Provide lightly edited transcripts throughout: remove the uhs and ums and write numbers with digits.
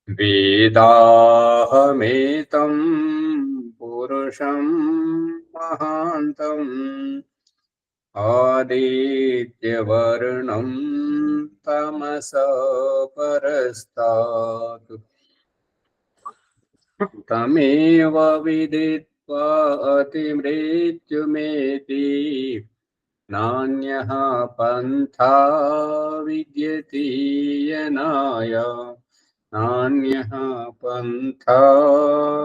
वेदाहमेतं पुरुषं महान्तम् आदित्यवर्णं तमसः परस्तात् तमेव विदित्वा अतिमृत्युमेति नान्यः पन्था विद्यते यनाय नान्यः పంథా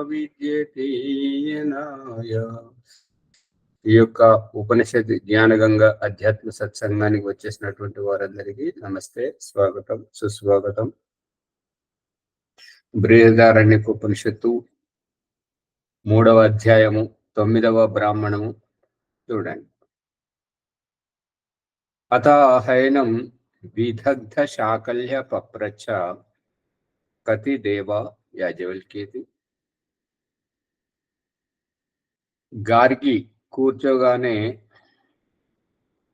విద్యతే యనాయ. ఈ యొక్క ఉపనిషత్ జ్ఞానగంగ అధ్యాత్మ సత్సంగానికి వచ్చేసినటువంటి వారందరికీ నమస్తే, స్వాగతం, సుస్వాగతం. బృహదారణ్యక ఉపనిషత్తు 3వ అధ్యాయము 9వ బ్రాహ్మణము చూడండి. అథాహైనం విదగ్ధ శాకల్య పప్రచ్చ కతి దేవ యాజవల్కేతి. గార్గి కూర్చోగానే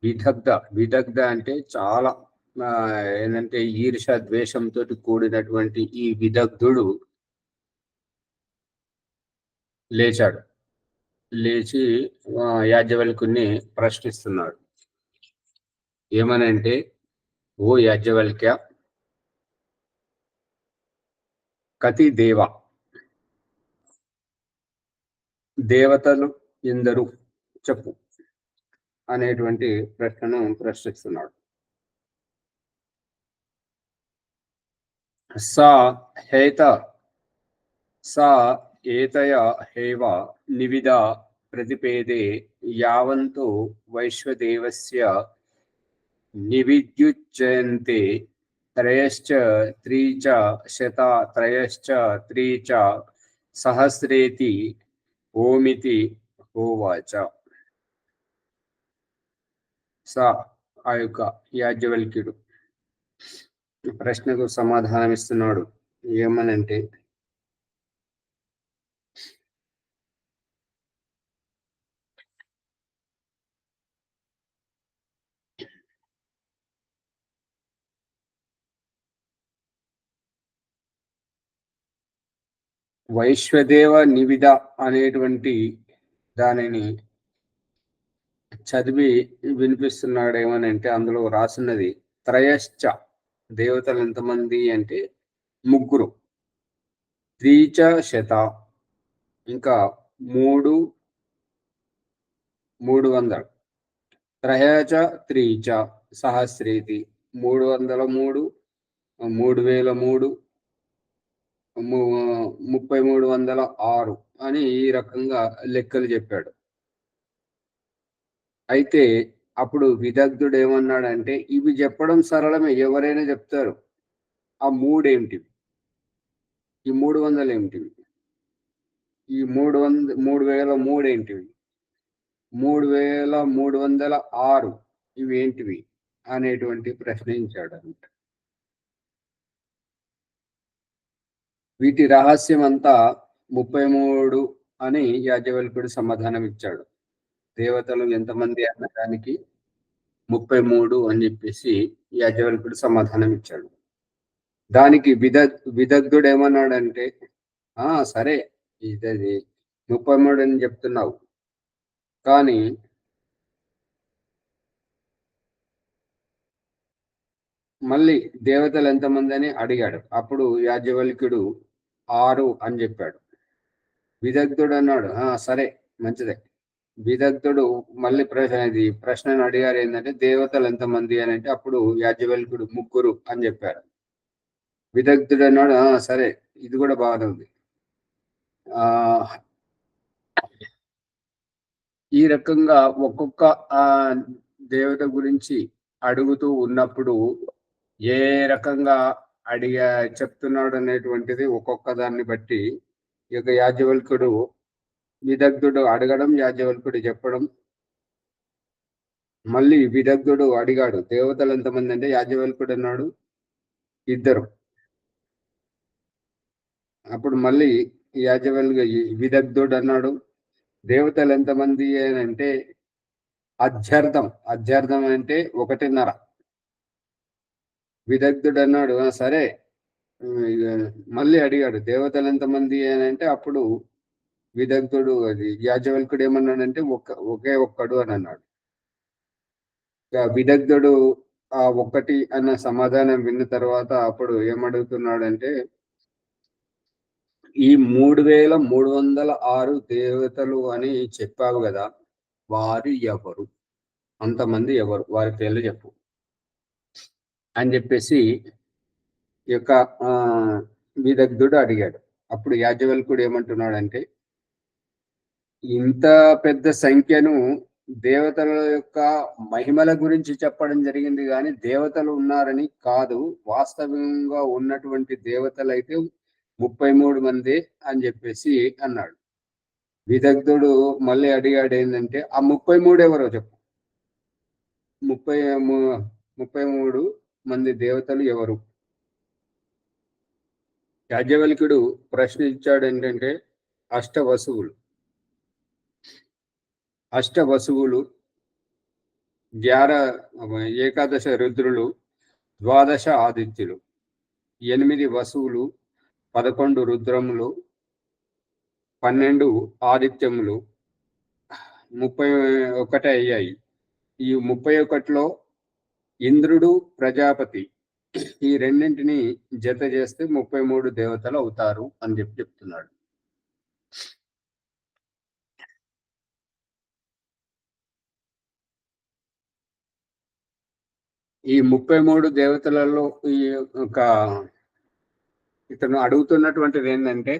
విదగ్ధ అంటే చాలా ఏంటంటే ఈర్ష ద్వేషంతో కూడినటువంటి ఈ విదగ్ధుడు లేచాడు. లేచి యాజ్ఞవల్కుని ప్రశ్నిస్తున్నాడు. ఏమనంటే, ఓ యాజ్ఞవల్క్య, కతి దేవ, దేవతలు ఎందరు చెప్పు అనేటువంటి ప్రశ్నను ప్రశ్నిస్తున్నాడు. సా ఏతయ హేవ నివిద ప్రతిపేదే యావంతో వైశ్వదేవస్య నివిద్యుచ్యంతే త్రయశ్చ త్రీచ శత త్రయశ్చ త్రీచ సహస్రేతి ఓమితి హోవాచ. ఆ యొక్క యాజ్ఞవల్క్యుడు ప్రశ్నకు సమాధానం ఇస్తున్నాడు. ఏమనంటే, వైశ్వదేవ నివిద అనేటువంటి దానిని చదివి వినిపిస్తున్నాడు. ఏమనంటే, అందులో రాసున్నది త్రయశ్చ, దేవతలు ఎంతమంది అంటే 3, త్రీచ శత, ఇంకా 300, త్రయచ త్రీచ సహస్రేతి 303, 3003, 3306 అని ఈ రకంగా లెక్కలు చెప్పాడు. అయితే అప్పుడు విదగ్ధుడు ఏమన్నాడంటే, ఇవి చెప్పడం సరళమే, ఎవరైనా చెప్తారు. ఆ 3 ఏమిటివి, ఈ 300 ఏమిటివి, ఈ 3003 ఏంటివి, 3306 ఇవి ఏంటివి అనేటువంటి ప్రశ్నించాడు అంట. వీటి రహస్యం అంతా 33 అని యాజ్ఞవల్కుడు సమాధానం ఇచ్చాడు. దేవతలు ఎంతమంది అన్నదానికి 33 అని చెప్పేసి యాజ్ఞవల్కుడు సమాధానం ఇచ్చాడు. దానికి విదగ్ధుడు ఏమన్నాడంటే, సరే, ఇది 33 అని చెప్తున్నావు, కానీ మళ్ళీ దేవతలు ఎంతమంది అని అడిగాడు. అప్పుడు యాజ్ఞవల్క్యుడు 6 అని చెప్పాడు. విదగ్ధుడు అన్నాడు, సరే, మంచిదే. విదగ్ధుడు మళ్ళీ ప్రశ్నను అడిగారు, ఏంటంటే దేవతలు ఎంతమంది అని అంటే అప్పుడు యాజ్ఞవల్క్యుడు 3 అని చెప్పారు. విదగ్ధుడు అన్నాడు, సరే, ఇది కూడా బాగానే ఉంది. ఈ రకంగా ఒక్కొక్క దేవత గురించి అడుగుతూ ఉన్నప్పుడు ఏ రకంగా చెప్తున్నాడు అనేటువంటిది ఒక్కొక్క దాన్ని బట్టి ఈ యొక్క యాజ్ఞవల్క్యుడు, విదగ్ధుడు అడగడం, యాజ్ఞవల్క్యుడు చెప్పడం. మళ్ళీ విదగ్ధుడు అడిగాడు, దేవతలు ఎంతమంది అంటే యాజ్ఞవల్క్యుడు అన్నాడు 2. అప్పుడు మళ్ళీ విదగ్ధుడు అన్నాడు, దేవతలు ఎంతమంది అని అంటే అధ్యర్థం అంటే 1.5. విదగ్ధుడు అన్నాడు, సరే, మళ్ళీ అడిగాడు దేవతలు ఎంతమంది అని అంటే అప్పుడు విదగ్ధుడు అది యాజ్ఞవల్కుడు ఏమన్నాడంటే ఒకే ఒక్కడు అని అన్నాడు. విదగ్ధుడు ఆ ఒక్కటి అన్న సమాధానం విన్న తర్వాత అప్పుడు ఏమడుగుతున్నాడంటే ఈ 3306 దేవతలు అని చెప్పావు కదా, వారు ఎవరు, అంతమంది ఎవరు, వారి పేర్లు చెప్పు అని చెప్పేసి ఈ యొక్క విదగ్ధుడు అడిగాడు. అప్పుడు యాజ్ఞవల్కుడు ఏమంటున్నాడంటే ఇంత పెద్ద సంఖ్యను దేవతల యొక్క మహిమల గురించి చెప్పడం జరిగింది కానీ దేవతలు ఉన్నారని కాదు, వాస్తవంగా ఉన్నటువంటి దేవతలు అయితే 33 మంది అని చెప్పేసి అన్నాడు. విదగ్ధుడు మళ్ళీ అడిగాడు ఏంటంటే ఆ 33 ఎవరో చెప్పు, 33 మంది దేవతలు ఎవరు? యాజ్ఞవల్కుడు ప్రశ్న ఇచ్చాడు ఏంటంటే అష్టవసువులు, ఏకాదశ రుద్రులు, 12 ఆదిత్యులు, 8 వసువులు, 11 రుద్రములు, 12 ఆదిత్యములు, 31 అయ్యాయి. ఈ 31లో ఇంద్రుడు, ప్రజాపతి ఈ రెండింటిని జత చేస్తే 33 దేవతలు అవుతారు అని చెప్తున్నాడు. ఈ 33 దేవతలలో ఈ ఒక ఇతను అడుగుతున్నటువంటిది ఏంటంటే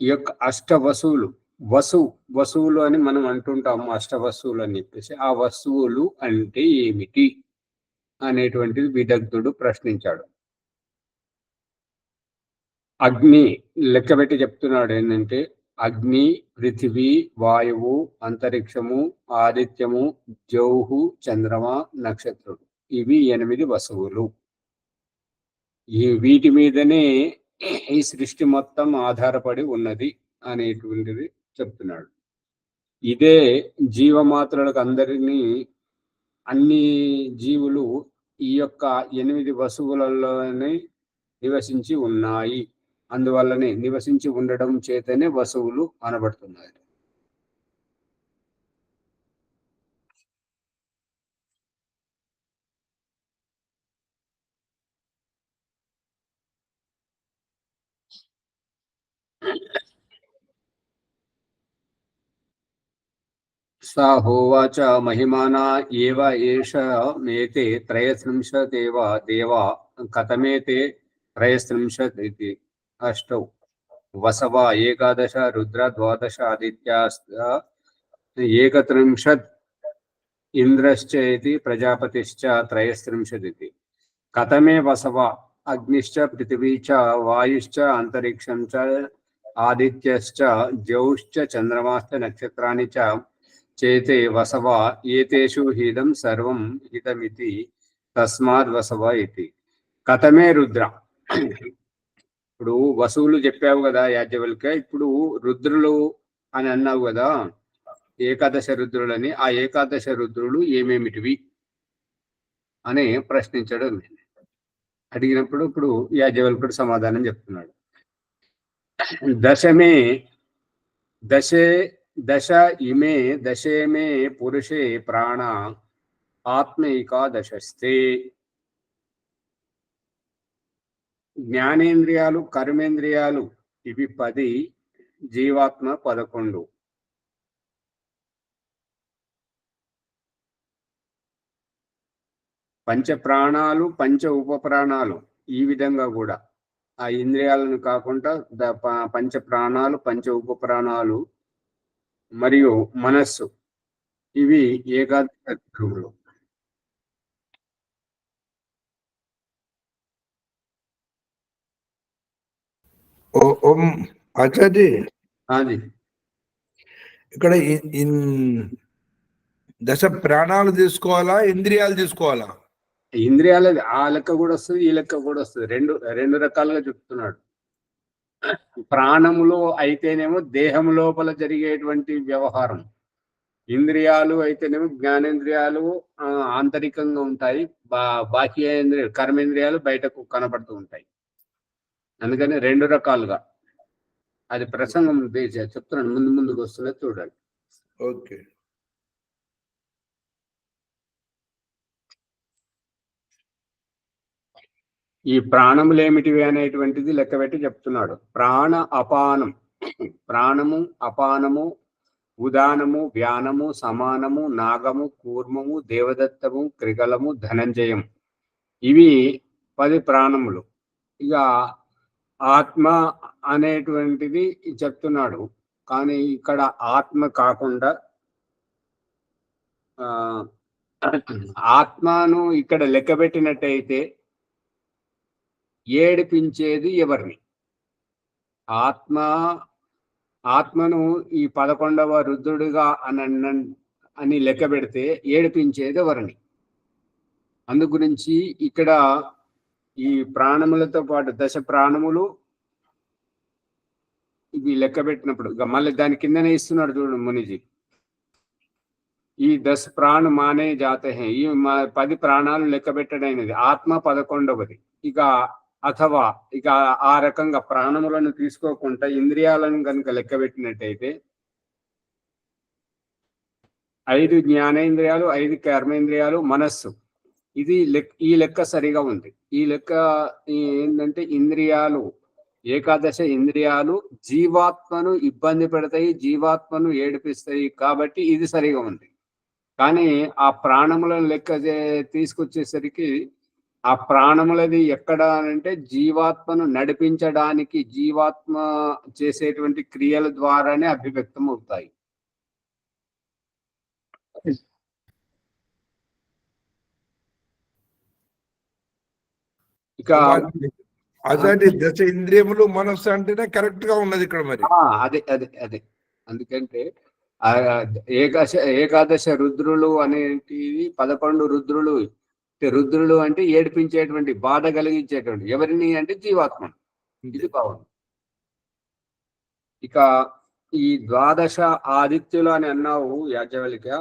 ఈ యొక్క వసువులు అని మనం అంటుంటాము, అష్టవసువులు అని చెప్పేసి ఆ వస్తువులు అంటే ఏమిటి అనేటువంటిది విదగ్ధుడు ప్రశ్నించాడు. అగ్ని లెక్కబెట్టి చెప్తున్నాడు ఏంటంటే అగ్ని, పృథివీ, వాయువు, అంతరిక్షము, ఆదిత్యము, జౌహు, చంద్రమ, నక్షత్రుడు, ఇవి 8 వసువులు. వీటి మీదనే ఈ సృష్టి మొత్తం ఆధారపడి ఉన్నది అనేటువంటిది చెప్తున్నాడు. ఇదే జీవమాత్రలకు అందరినీ, అన్ని జీవులు ఈ యొక్క 8 వసువులలోనే నివసించి ఉన్నాయి, అందువల్లనే నివసించి ఉండడం చేతనే వసువులు అనబడుతున్నాయి. सा होवाच महिमाना एव एष मेते त्रयस्त्रिंशदेव देवा कथमेते त्रयस्त्रिंशत् इति अष्टौ वसव एकादश रुद्र 12 आदित्यास्त 31 इंद्रश्च इति प्रजापतिश्च 33 इति कथमे वसव अग्निश्च पृथिवी च वायुश्च अंतरिक्षं च आदित्यश्च ज्यौश्च चंद्रमाश्च नक्षत्राणि च చేతే వసవ ఏతేషు హిదం సర్వం హితమితి తస్మాద్ వసవ ఇది కథమే రుద్ర. ఇప్పుడు వసువులు చెప్పావు కదా యాజ్ఞవల్క, ఇప్పుడు రుద్రులు అని అన్నావు కదా, ఏకాదశ రుద్రులని, ఆ ఏకాదశ రుద్రులు ఏమేమిటివి అని ప్రశ్నించడం అడిగినప్పుడు ఇప్పుడు యాజ్ఞవల్కుడు సమాధానం చెప్తున్నాడు. దశ ఇమే దశేమే పురుషే ప్రాణ ఆత్మైకా దశస్తే. జ్ఞానేంద్రియాలు, కర్మేంద్రియాలు ఇవి 10, జీవాత్మ 11. పంచ ప్రాణాలు, పంచ ఉపప్రాణాలు, ఈ విధంగా కూడా ఆ ఇంద్రియాలను కాకుండా పంచ ప్రాణాలు, పంచ ఉపప్రాణాలు మరియు మనస్సు, ఇవి ఏకాదశ ధ్రువులు. ఇక్కడ దశ ప్రాణాలు తీసుకోవాలా, ఇంద్రియాలు తీసుకోవాలా? ఇంద్రియాలు ఆ లెక్క కూడా వస్తుంది, ఈ లెక్క కూడా వస్తుంది, రెండు రకాలుగా చెప్తున్నాడు. ప్రాణములో అయితేనేమో దేహం లోపల జరిగేటువంటి వ్యవహారం, ఇంద్రియాలు అయితేనేమో జ్ఞానేంద్రియాలు ఆంతరికంగా ఉంటాయి, బాహ్యేంద్రియాలు, కర్మేంద్రియాలు బయటకు కనబడుతూ ఉంటాయి. అందుకని 2 రకాలుగా అది ప్రసంగం చెప్తున్నాను, ముందుకు వస్తున్నది చూడండి. ఓకే. ఈ ప్రాణములు ఏమిటివి అనేటువంటిది లెక్కబెట్టి చెప్తున్నాడు. ప్రాణ అపానం, ప్రాణము, అపానము, ఉదానము, వ్యానము, సమానము, నాగము, కూర్మము, దేవదత్తము, క్రిగలము, ధనంజయం, ఇవి 10 ప్రాణములు. ఇక ఆత్మ అనేటువంటిది చెప్తున్నాడు. కానీ ఇక్కడ ఆత్మ కాకుండా ఆత్మను ఇక్కడ లెక్కబెట్టినట్టయితే ఏడిపించేది ఎవరిని? ఆత్మను ఈ 11వ రుద్రుడిగా అని లెక్క పెడితే ఏడిపించేది ఎవరిని? అందు గురించి ఇక్కడ ఈ ప్రాణములతో పాటు 10 ప్రాణములు ఇవి లెక్క పెట్టినప్పుడు మళ్ళీ దాని కిందనే ఇస్తున్నాడు చూడండి మునిజీ. ఈ 10 ప్రాణ మానే జాతే హై, ఈ 10 ప్రాణాలు లెక్క పెట్టడైనది. ఆత్మ 11వది. ఇక ఆ రకంగా ప్రాణములను తీసుకోకుండా ఇంద్రియాలను కనుక లెక్క పెట్టినట్టయితే 5 జ్ఞానేంద్రియాలు, 5 కర్మేంద్రియాలు, మనస్సు, ఈ లెక్క సరిగా ఉంది. ఈ లెక్క ఏంటంటే ఇంద్రియాలు, ఏకాదశ ఇంద్రియాలు జీవాత్మను ఇబ్బంది పెడతాయి, జీవాత్మను ఏడిపిస్తాయి, కాబట్టి ఇది సరిగా ఉంది. కానీ ఆ ప్రాణములను లెక్క తీసుకొచ్చేసరికి ఆ ప్రాణములది ఎక్కడ అంటే జీవాత్మను నడిపించడానికి, జీవాత్మ చేసేటువంటి క్రియల ద్వారానే అభివ్యక్తం అవుతాయి. ఇక అదే 10 ఇంద్రియములు, మనస్సు అంటేనే కరెక్ట్ గా ఉన్నది ఇక్కడ మరి. అదే అందుకంటే ఏకాదశ రుద్రులు అనేటివి 11 రుద్రులు. రుద్రులు అంటే ఏడిపించేటువంటి, బాధ కలిగించేటువంటి, ఎవరిని అంటే జీవాత్మ. ఇది బాగుంది. ఇక ఈ 12 ఆదిత్యులు అని అన్నావు యాజ్ఞవల్క్య.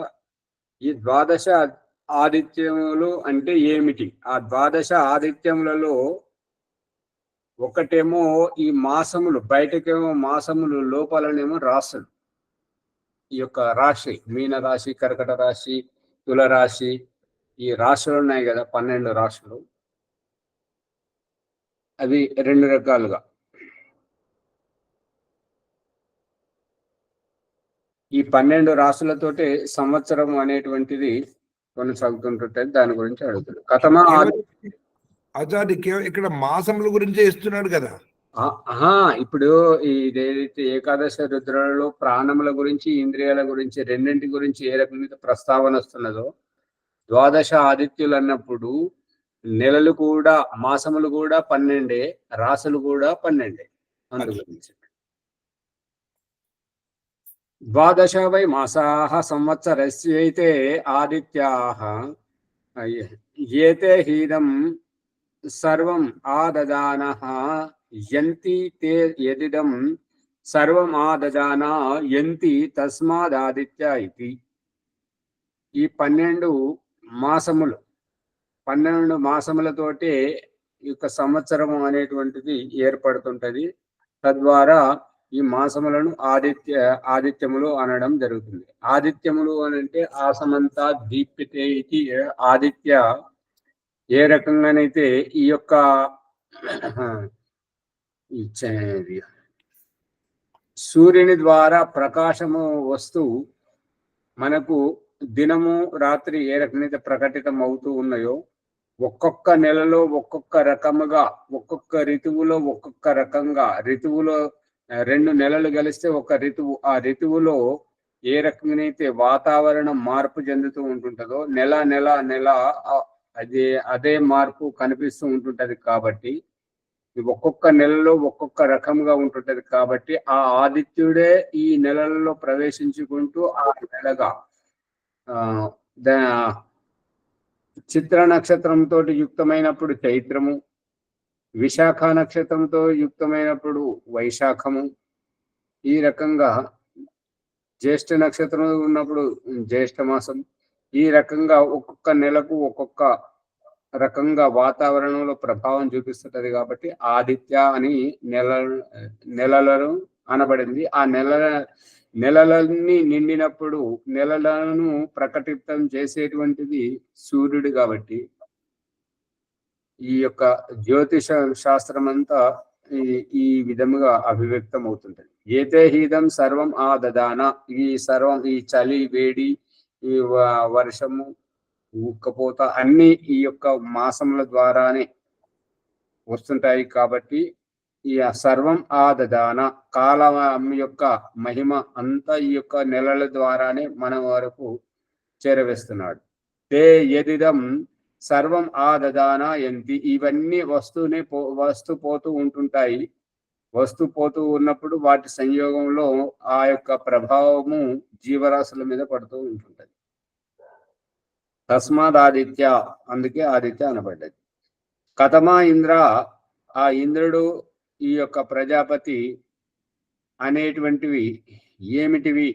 ఈ 12 ఆదిత్యములు అంటే ఏమిటి? ఆ 12 ఆదిత్యములలో ఒకటేమో ఈ మాసములు, బయటకేమో మాసములు, లోపలనేమో రాసులు. ఈ యొక్క రాశి, మీన రాశి, కర్కట రాశి, తుల రాశి, ఈ రాశులు ఉన్నాయి కదా, 12 రాశులు. అవి 2 రకాలుగా. ఈ 12 రాశులతోటే సంవత్సరం అనేటువంటిది కొనసాగుతుంటుంది. దాని గురించి అడుగుతుంది. కథమా ఆచార్య ఇక్కడ మాసముల గురించి ఇస్తున్నాడు కదా. ఇప్పుడు ఇదేదైతే ఏకాదశ రుద్రాలలో ప్రాణముల గురించి, ఇంద్రియాల గురించి, రెండింటి గురించి ఏ రకమైన ప్రస్తావన వస్తున్నదో, 12 ఆదిత్యులు అన్నప్పుడు నెలలు కూడా, మాసములు కూడా 12, రాసులు కూడా 12. అందు గురించి 12 వై మాసాః సంవత్సరస్యైతే ఆదిత్యాః ఏతే హీదం సర్వం ఆదదానః యంతి తే యదిదం సర్వం ఆదదానా యంతి తస్మాదాదిత్య ఇది. ఈ 12 మాసములు, 12 మాసములతోటే ఈ యొక్క సంవత్సరము అనేటువంటిది ఏర్పడుతుంటది. తద్వారా ఈ మాసములను ఆదిత్యములు అనడం జరుగుతుంది. ఆదిత్యములు అని అంటే ఆసమంతా దీప్యతే ఇది. ఆదిత్య ఏ రకంగానైతే ఈ యొక్క సూర్యుని ద్వారా ప్రకాశము వస్తూ మనకు దినము రాత్రి ఏ రకమైతే ప్రకటితం అవుతూ ఉన్నాయో, ఒక్కొక్క నెలలో ఒక్కొక్క రకముగా, ఒక్కొక్క ఋతువులో ఒక్కొక్క రకంగా, ఋతువులో 2 నెలలు కలిస్తే ఒక ఋతువు, ఆ ఋతువులో ఏ రకంగానైతే వాతావరణం మార్పు చెందుతూ ఉంటుంటుందో నెల అదే మార్పు కనిపిస్తూ ఉంటుంటది. కాబట్టి ఒక్కొక్క నెలలో ఒక్కొక్క రకంగా ఉంటుంటది. కాబట్టి ఆ ఆదిత్యుడే ఈ నెలలలో ప్రవేశించుకుంటూ ఆ నెలగా చిత్ర నక్షత్రంతో యుక్తమైనప్పుడు చైత్రము, విశాఖ నక్షత్రంతో యుక్తమైనప్పుడు వైశాఖము, ఈ రకంగా జ్యేష్ఠ నక్షత్రం ఉన్నప్పుడు జ్యేష్ఠ మాసం, ఈ రకంగా ఒక్కొక్క నెలకు ఒక్కొక్క రకంగా వాతావరణంలో ప్రభావం చూపిస్తుంటది కాబట్టి ఆదిత్య అని నెలలను అనబడింది. ఆ నెలలన్నీ నిండినప్పుడు నెలలను ప్రకటితం చేసేటువంటిది సూర్యుడు కాబట్టి ఈ యొక్క జ్యోతిష శాస్త్రం అంతా ఈ ఈ విధముగా అభివ్యక్తం అవుతుంటది. ఏతే హీదం సర్వం ఆ దదాన, ఈ సర్వం, ఈ చలి, వేడి, ఈ వర్షము, ఉక్కపోత అన్ని ఈ యొక్క మాసముల ద్వారానే వస్తుంటాయి కాబట్టి ఈ సర్వం ఆ దదాన, కాలం యొక్క మహిమ అంతా ఈ యొక్క నెలల ద్వారానే మన వరకు చేరవేస్తున్నాడు. తే యదిదం సర్వం ఆ దదాన ఎంతి, ఇవన్నీ వస్తూ పోతూ ఉంటుంటాయి. వస్తూ పోతూ ఉన్నప్పుడు వాటి సంయోగంలో ఆ యొక్క ప్రభావము జీవరాశుల మీద పడుతూ ఉంటుంటది. తస్మాత్ ఆదిత్య, అందుకే ఆదిత్య అనబడ్డది. కథమా ఇంద్ర, ఆ ఇంద్రుడు, ఈ యొక్క ప్రజాపతి అనేటువంటివి ఏమిటివి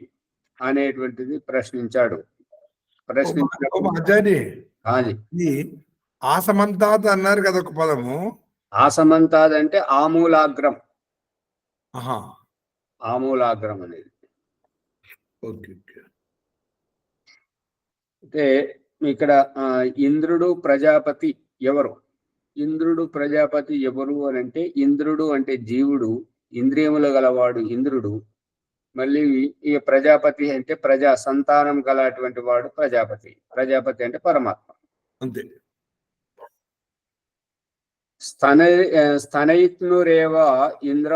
అనేటువంటిది ప్రశ్నించాడు. ప్రశ్నించినప్పుడు ఆచార్య, అది ఈ ఆసమంతాత్ అన్నారు కదా ఒక పదము. ఆసమంతాద్ అంటే ఆమూలాగ్రం. ఆహా, ఆమూలాగ్రం అనేది ఓకే ఓకే. అంటే ఇక్కడ ఇంద్రుడు ప్రజాపతి ఎవరు? ఇంద్రుడు ప్రజాపతి ఎవరు అని అంటే, ఇంద్రుడు అంటే జీవుడు, ఇంద్రియములు గలవాడు ఇంద్రుడు. మళ్ళీ ఈ ప్రజాపతి అంటే ప్రజా సంతానం గలటువంటి వాడు ప్రజాపతి. ప్రజాపతి అంటే పరమాత్మ. అంతే. స్తనయిత్నురేవ ఇంద్ర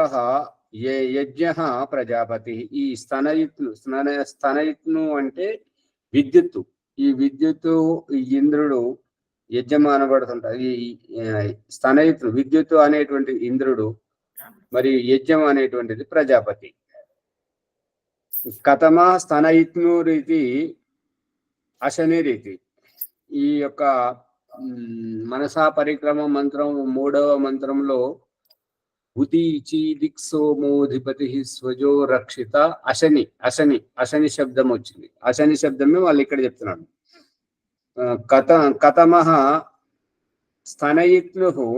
యజ్ఞ ప్రజాపతి. ఈ స్తనయిత్ను అంటే విద్యుత్తు. ఈ విద్యుత్తు, ఈ ఇంద్రుడు యజ్ఞం అనబడుతుంటారు. ఈ స్తనయిత్ను, విద్యుత్తు అనేటువంటి ఇంద్రుడు, మరి యజ్ఞం అనేటువంటిది ప్రజాపతి. కథమ స్తనయిత్ను రీతి అశని రీతి. ఈ యొక్క మనసా పరిక్రమ మంత్రం 3వ మంత్రంలో ఉదీచి దిక్సోమోధిపతి స్వజో రక్షిత అశని, అశని, అశని శబ్దం వచ్చింది. అశని శబ్దమే వాళ్ళు ఇక్కడ చెప్తున్నాడు. కథమః స్తనయిత్ను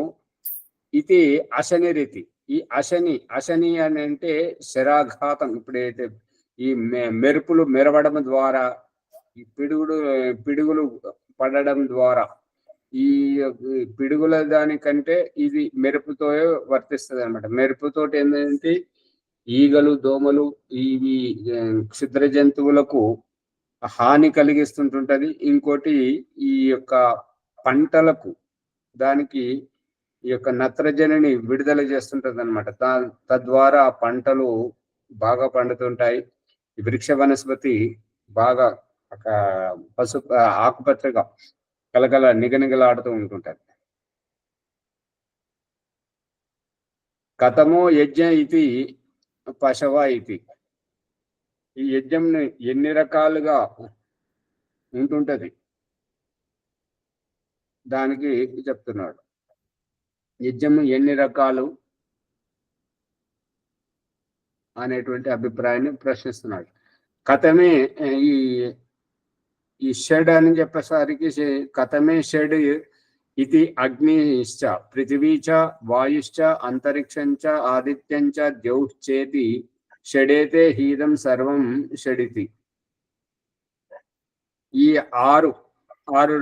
ఇది అశని రీతి. ఈ అశని, అశని అని అంటే శరాఘాతం. ఇప్పుడైతే ఈ మెరుపులు మెరవడం ద్వారా, ఈ పిడుగులు పడడం ద్వారా, ఈ పిడుగుల దానికంటే ఇది మెరుపుతో వర్తిస్తుంది అనమాట. మెరుపుతోటి ఏంటంటే ఈగలు, దోమలు, ఇవి క్షుద్ర జంతువులకు హాని కలిగిస్తుంటుంటది. ఇంకోటి ఈ యొక్క పంటలకు, దానికి ఈ యొక్క నత్రజనిని విడుదల చేస్తుంటది అనమాట. తద్వారా పంటలు బాగా పండుతుంటాయి. వృక్ష వనస్పతి బాగా పసుపు ఆకుపచ్చగా కలకల నిగనిగలాడుతూ ఉంటుంటది. కథమో యజ్ఞ ఇది పశవ ఇది. ఈ యజ్ఞం ఎన్ని రకాలుగా ఉంటుంటది దానికి చెప్తున్నాడు. యజ్ఞం ఎన్ని రకాలు అనేటువంటి అభిప్రాయాన్ని ప్రశ్నిస్తున్నాడు. కథమే ఈ ఈ షడ్ అని చెప్పేసరికి కథమే షడ్ ఇది అగ్నిశ్చ పృథివీచ వాయుశ్చ అంతరిక్షంచ ఆదిత్యంచ ద్యౌశ్చేతి షడేతే హీదం సర్వం షడితి. ఈ ఆరు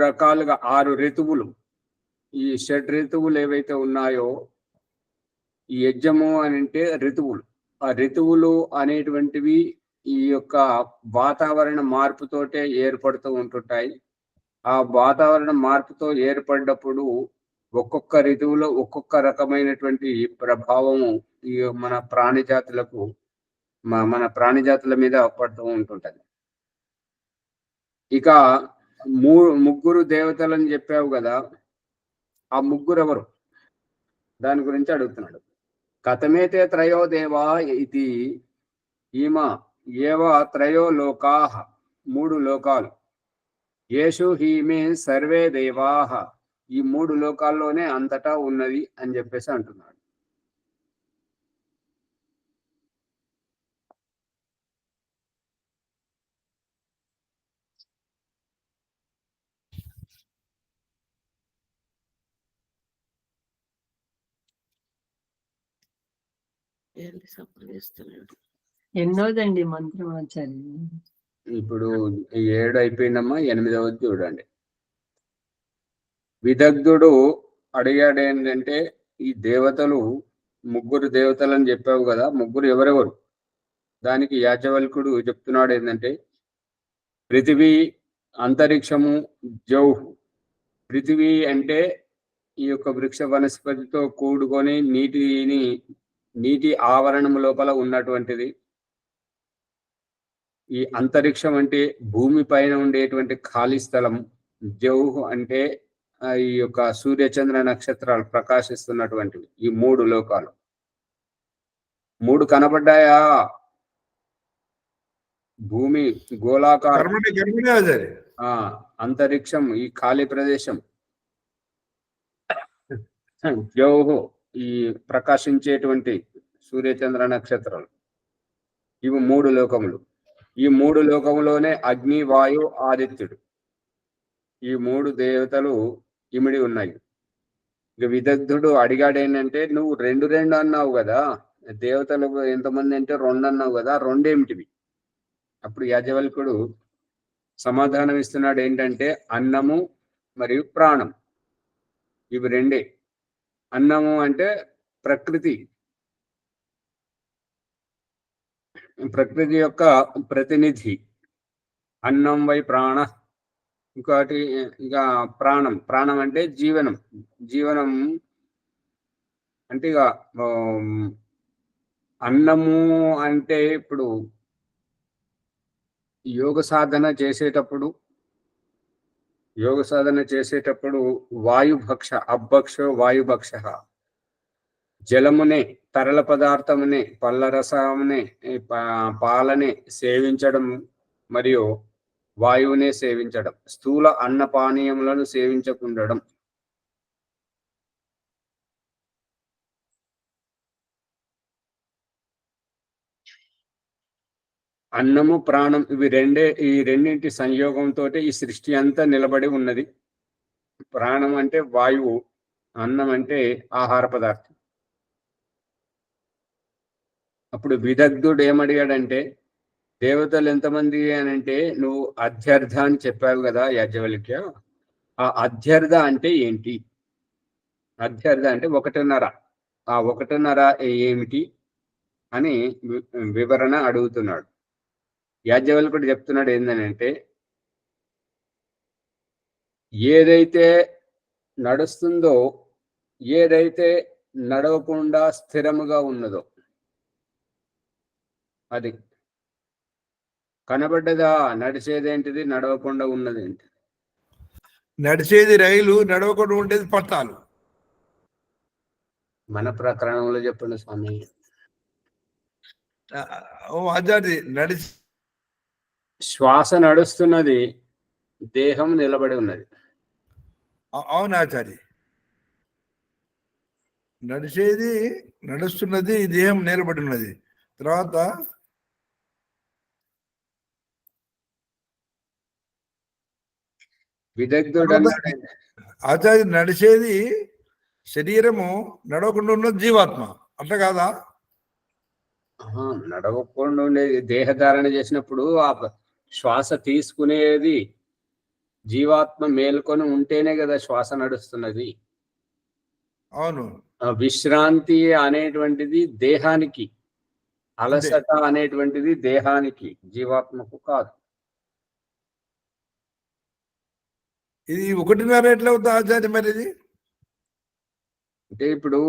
రకాలుగా 6 ఋతువులు, ఈ షడ్ ఋతువులు ఏవైతే ఉన్నాయో, ఈ యజ్ఞము అని అంటే ఋతువులు. ఆ ఋతువులు అనేటువంటివి ఈ యొక్క వాతావరణ మార్పుతోటే ఏర్పడుతూ ఉంటుంటాయి. ఆ వాతావరణ మార్పుతో ఏర్పడినప్పుడు ఒక్కొక్క ఋతువులో ఒక్కొక్క రకమైనటువంటి ప్రభావము ఈ మన ప్రాణిజాతులకు, మన ప్రాణిజాతుల మీద పడుతూ ఉంటుంటది. ఇక ముగ్గురు దేవతలని చెప్పావు కదా, ఆ ముగ్గురు ఎవరు? దాని గురించి అడుగుతున్నాడు. కథమేతే త్రయో దేవా ఇది ఈమ ఏవ త్రయో లోకాః, 3 లోకాలు. యేషు హీమే సర్వే దేవాః, ఈ 3 లోకాల్లోనే అంతటా ఉన్నది అని చెప్పేసి అంటున్నాడు. ఎన్నోదండి మంత్రం ఆచార్య? ఇప్పుడు 7 అయిపోయిందమ్మా, 8వది చూడండి. విదగ్ధుడు అడిగాడు ఏంటంటే, ఈ దేవతలు 3 దేవతలని చెప్పావు కదా, 3 ఎవరెవరు? దానికి యాజ్ఞవల్కుడు చెప్తున్నాడు ఏంటంటే, పృథివీ, అంతరిక్షము, జౌహు. పృథివీ అంటే ఈ యొక్క వృక్ష వనస్పతితో కూడుకొని నీటి ఆవరణం లోపల ఉన్నటువంటిది. ఈ అంతరిక్షం అంటే భూమి పైన ఉండేటువంటి ఖాళీ స్థలం. జౌహు అంటే ఈ యొక్క సూర్యచంద్ర నక్షత్రాలు ప్రకాశిస్తున్నటువంటివి. ఈ 3 లోకాలు. 3 కనబడ్డాయా? భూమి గోళాకారం, అంతరిక్షం ఈ ఖాళీ ప్రదేశం, జౌహు ఈ ప్రకాశించేటువంటి సూర్యచంద్ర నక్షత్రాలు. ఇవి 3 లోకములు. ఈ 3 లోకములోనే అగ్ని, వాయు, ఆదిత్యుడు, ఈ 3 దేవతలు ఇమిడి ఉన్నాయి. ఇక విదగ్ధుడు అడిగాడు ఏంటంటే, నువ్వు 2 అన్నావు కదా, దేవతలు ఎంతమంది అంటే 2 అన్నావు కదా, 2 ఏమిటివి? అప్పుడు యాజ్ఞవల్కుడు సమాధానం ఇస్తున్నాడు ఏంటంటే, అన్నము మరియు ప్రాణం, ఇవి 2. అన్నము అంటే ప్రకృతి యొక్క ప్రతినిధి. అన్నం వై ప్రాణ. ఇంకోటి ఇక ప్రాణం అంటే జీవనం అంటే ఇక అన్నము అంటే ఇప్పుడు యోగ సాధన చేసేటప్పుడు వాయుభక్ష, అభక్షో వాయుభక్ష, జలమునే, తరల పదార్థమునే, పళ్ళ రసమునే, పాలనే సేవించడం మరియు వాయువునే సేవించడం, స్థూల అన్నపానీయములను సేవించకుండడం. అన్నము ప్రాణం ఇవి 2. ఈ 2 సంయోగంతో ఈ సృష్టి అంతా నిలబడి ఉన్నది. ప్రాణం అంటే వాయువు, అన్నం అంటే ఆహార పదార్థం. అప్పుడు విదగ్ధుడు ఏమడిగాడంటే, దేవతలు ఎంతమంది అని అంటే, నువ్వు అధ్యర్థ అని చెప్పావు కదా యాజ్ఞవల్క్య, ఆ అధ్యర్థ అంటే ఏంటి? అధ్యర్థ అంటే 1.5. ఆ 1.5 ఏమిటి అని వివరణ అడుగుతున్నాడు. యాజ్ఞవల్కుడు చెప్తున్నాడు ఏంటంటే, ఏదైతే నడుస్తుందో, ఏదైతే నడవకుండా స్థిరముగా ఉన్నదో అది కనబడ్డదా? నడిచేదేంటిది, నడవకుండా ఉన్నది ఏంటి? నడిచేది రైలు, నడవకుండా ఉండేది పట్టాలు. మన ప్రకరణంలో చెప్పండి స్వామి. శ్వాస నడుస్తున్నది, దేహం నిలబడి ఉన్నది. అవునాచారి, నడుస్తున్నది, దేహం నిలబడి ఉన్నది. తర్వాత విదగ్ధుడు ఆచార్య, నడిచేది శరీరము, నడవకుండా ఉన్నది జీవాత్మ, అట్లా కాదా? నడవకుండా ఉండేది దేహధారణ చేసినప్పుడు ఆ శ్వాస తీసుకునేది జీవాత్మ మేల్కొని ఉంటేనే కదా శ్వాస నడుస్తున్నది. అవును. విశ్రాంతి అనేటువంటిది దేహానికి, అలసట అనేటువంటిది దేహానికి, జీవాత్మకు కాదు. ఇది 1.5 ఎట్లా అవుతుంది ఆచార్య మరి? ఇది అంటే ఇప్పుడు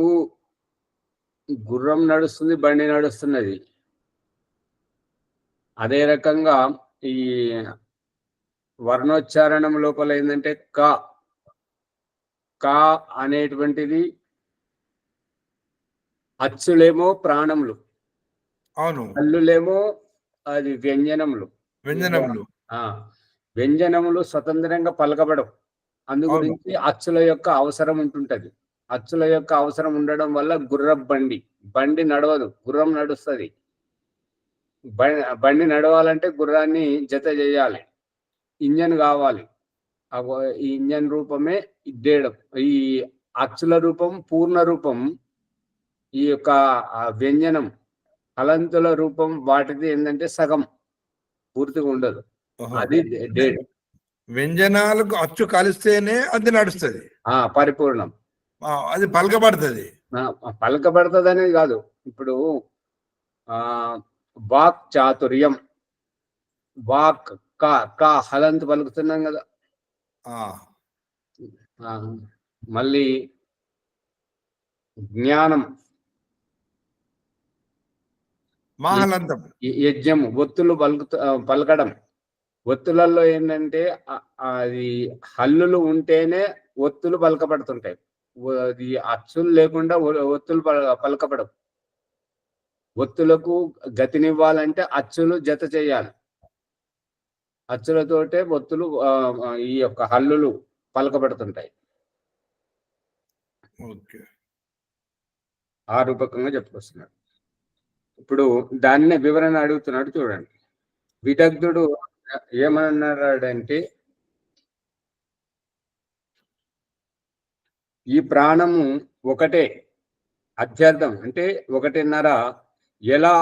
గుర్రం నడుస్తుంది, బండి నడుస్తున్నది. అదే రకంగా ఈ వర్ణోచ్చారణం లోపల ఏంటంటే కా అనేటువంటిది అచ్చులేమో ప్రాణములు, అవును, హల్లులేమో అది వ్యంజనములు. వ్యంజనములు స్వతంత్రంగా పలకబడవు. అందు గురించి అచ్చుల యొక్క అవసరం ఉంటుంటది. అచ్చుల యొక్క అవసరం ఉండడం వల్ల బండి నడవదు, గుర్రం నడుస్తుంది. బండి నడవాలంటే గుర్రాన్ని జత చేయాలి, ఇంజన్ కావాలి. ఈ ఇంజన్ రూపమే ఇద్దేయడం. ఈ అచ్చుల రూపం, పూర్ణ రూపం ఈ యొక్క వ్యంజనం హలంతుల రూపం వాటిది ఏంటంటే సగం, పూర్తిగా ఉండదు. అది డేట్. వ్యంజనాలకు అచ్చు కలిస్తేనే అది నడుస్తుంది, పరిపూర్ణం. అది పలకబడుతుంది. పలకబడుతుంది అనేది కాదు. ఇప్పుడు వాక్ చాతుర్యం, వాక్ కా హలంతు పలుకుతున్నాం కదా. మళ్ళీ జ్ఞానం, మహలంతం, యజ్ఞము, ఒత్తులు పలకడం. ఒత్తులలో ఏంటంటే అది హల్లులు ఉంటేనే ఒత్తులు పలకబడుతుంటాయి. అది అచ్చులు లేకుండా ఒత్తులు పలకబడవు. ఒత్తులకు గతినివ్వాలంటే అచ్చులు జత చేయాలి. అచ్చులతోటే ఒత్తులు ఈ యొక్క హల్లులు పలకబడుతుంటాయి. ఆ రూపకంగా చెప్పుకొస్తున్నాడు. ఇప్పుడు దాన్నే వివరణ అడుగుతున్నాడు చూడండి. విదగ్ధుడు ఏమన్నాడంటే, ఈ ప్రాణము ఒకటే, అత్యర్థం అంటే ఒకటిన్నర ఎలా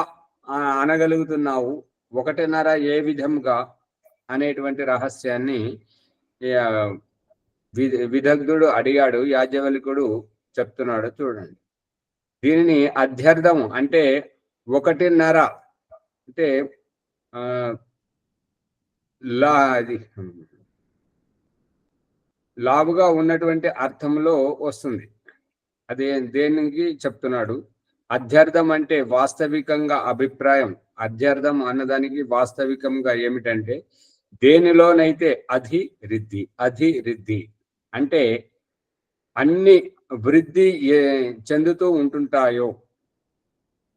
అనగలుగుతున్నావు, ఒకటిన్నర ఏ విధంగా అనేటువంటి రహస్యాన్ని విదగ్ధుడు అడిగాడు. యాజ్ఞవల్కుడు చెప్తున్నాడు చూడండి. దీనిని అధ్యర్థం అంటే ఒకటిన్నర అంటే లావుగా ఉన్నటువంటి అర్థంలో వస్తుంది. అదే దేనికి చెప్తున్నాడు. అధ్యర్థం అంటే వాస్తవికంగా అభిప్రాయం. అధ్యర్థం అన్నదానికి వాస్తవికంగా ఏమిటంటే దేనిలోనైతే అధిరిద్ధి అంటే అన్ని వృద్ధి చెందుతూ ఉంటుంటాయో,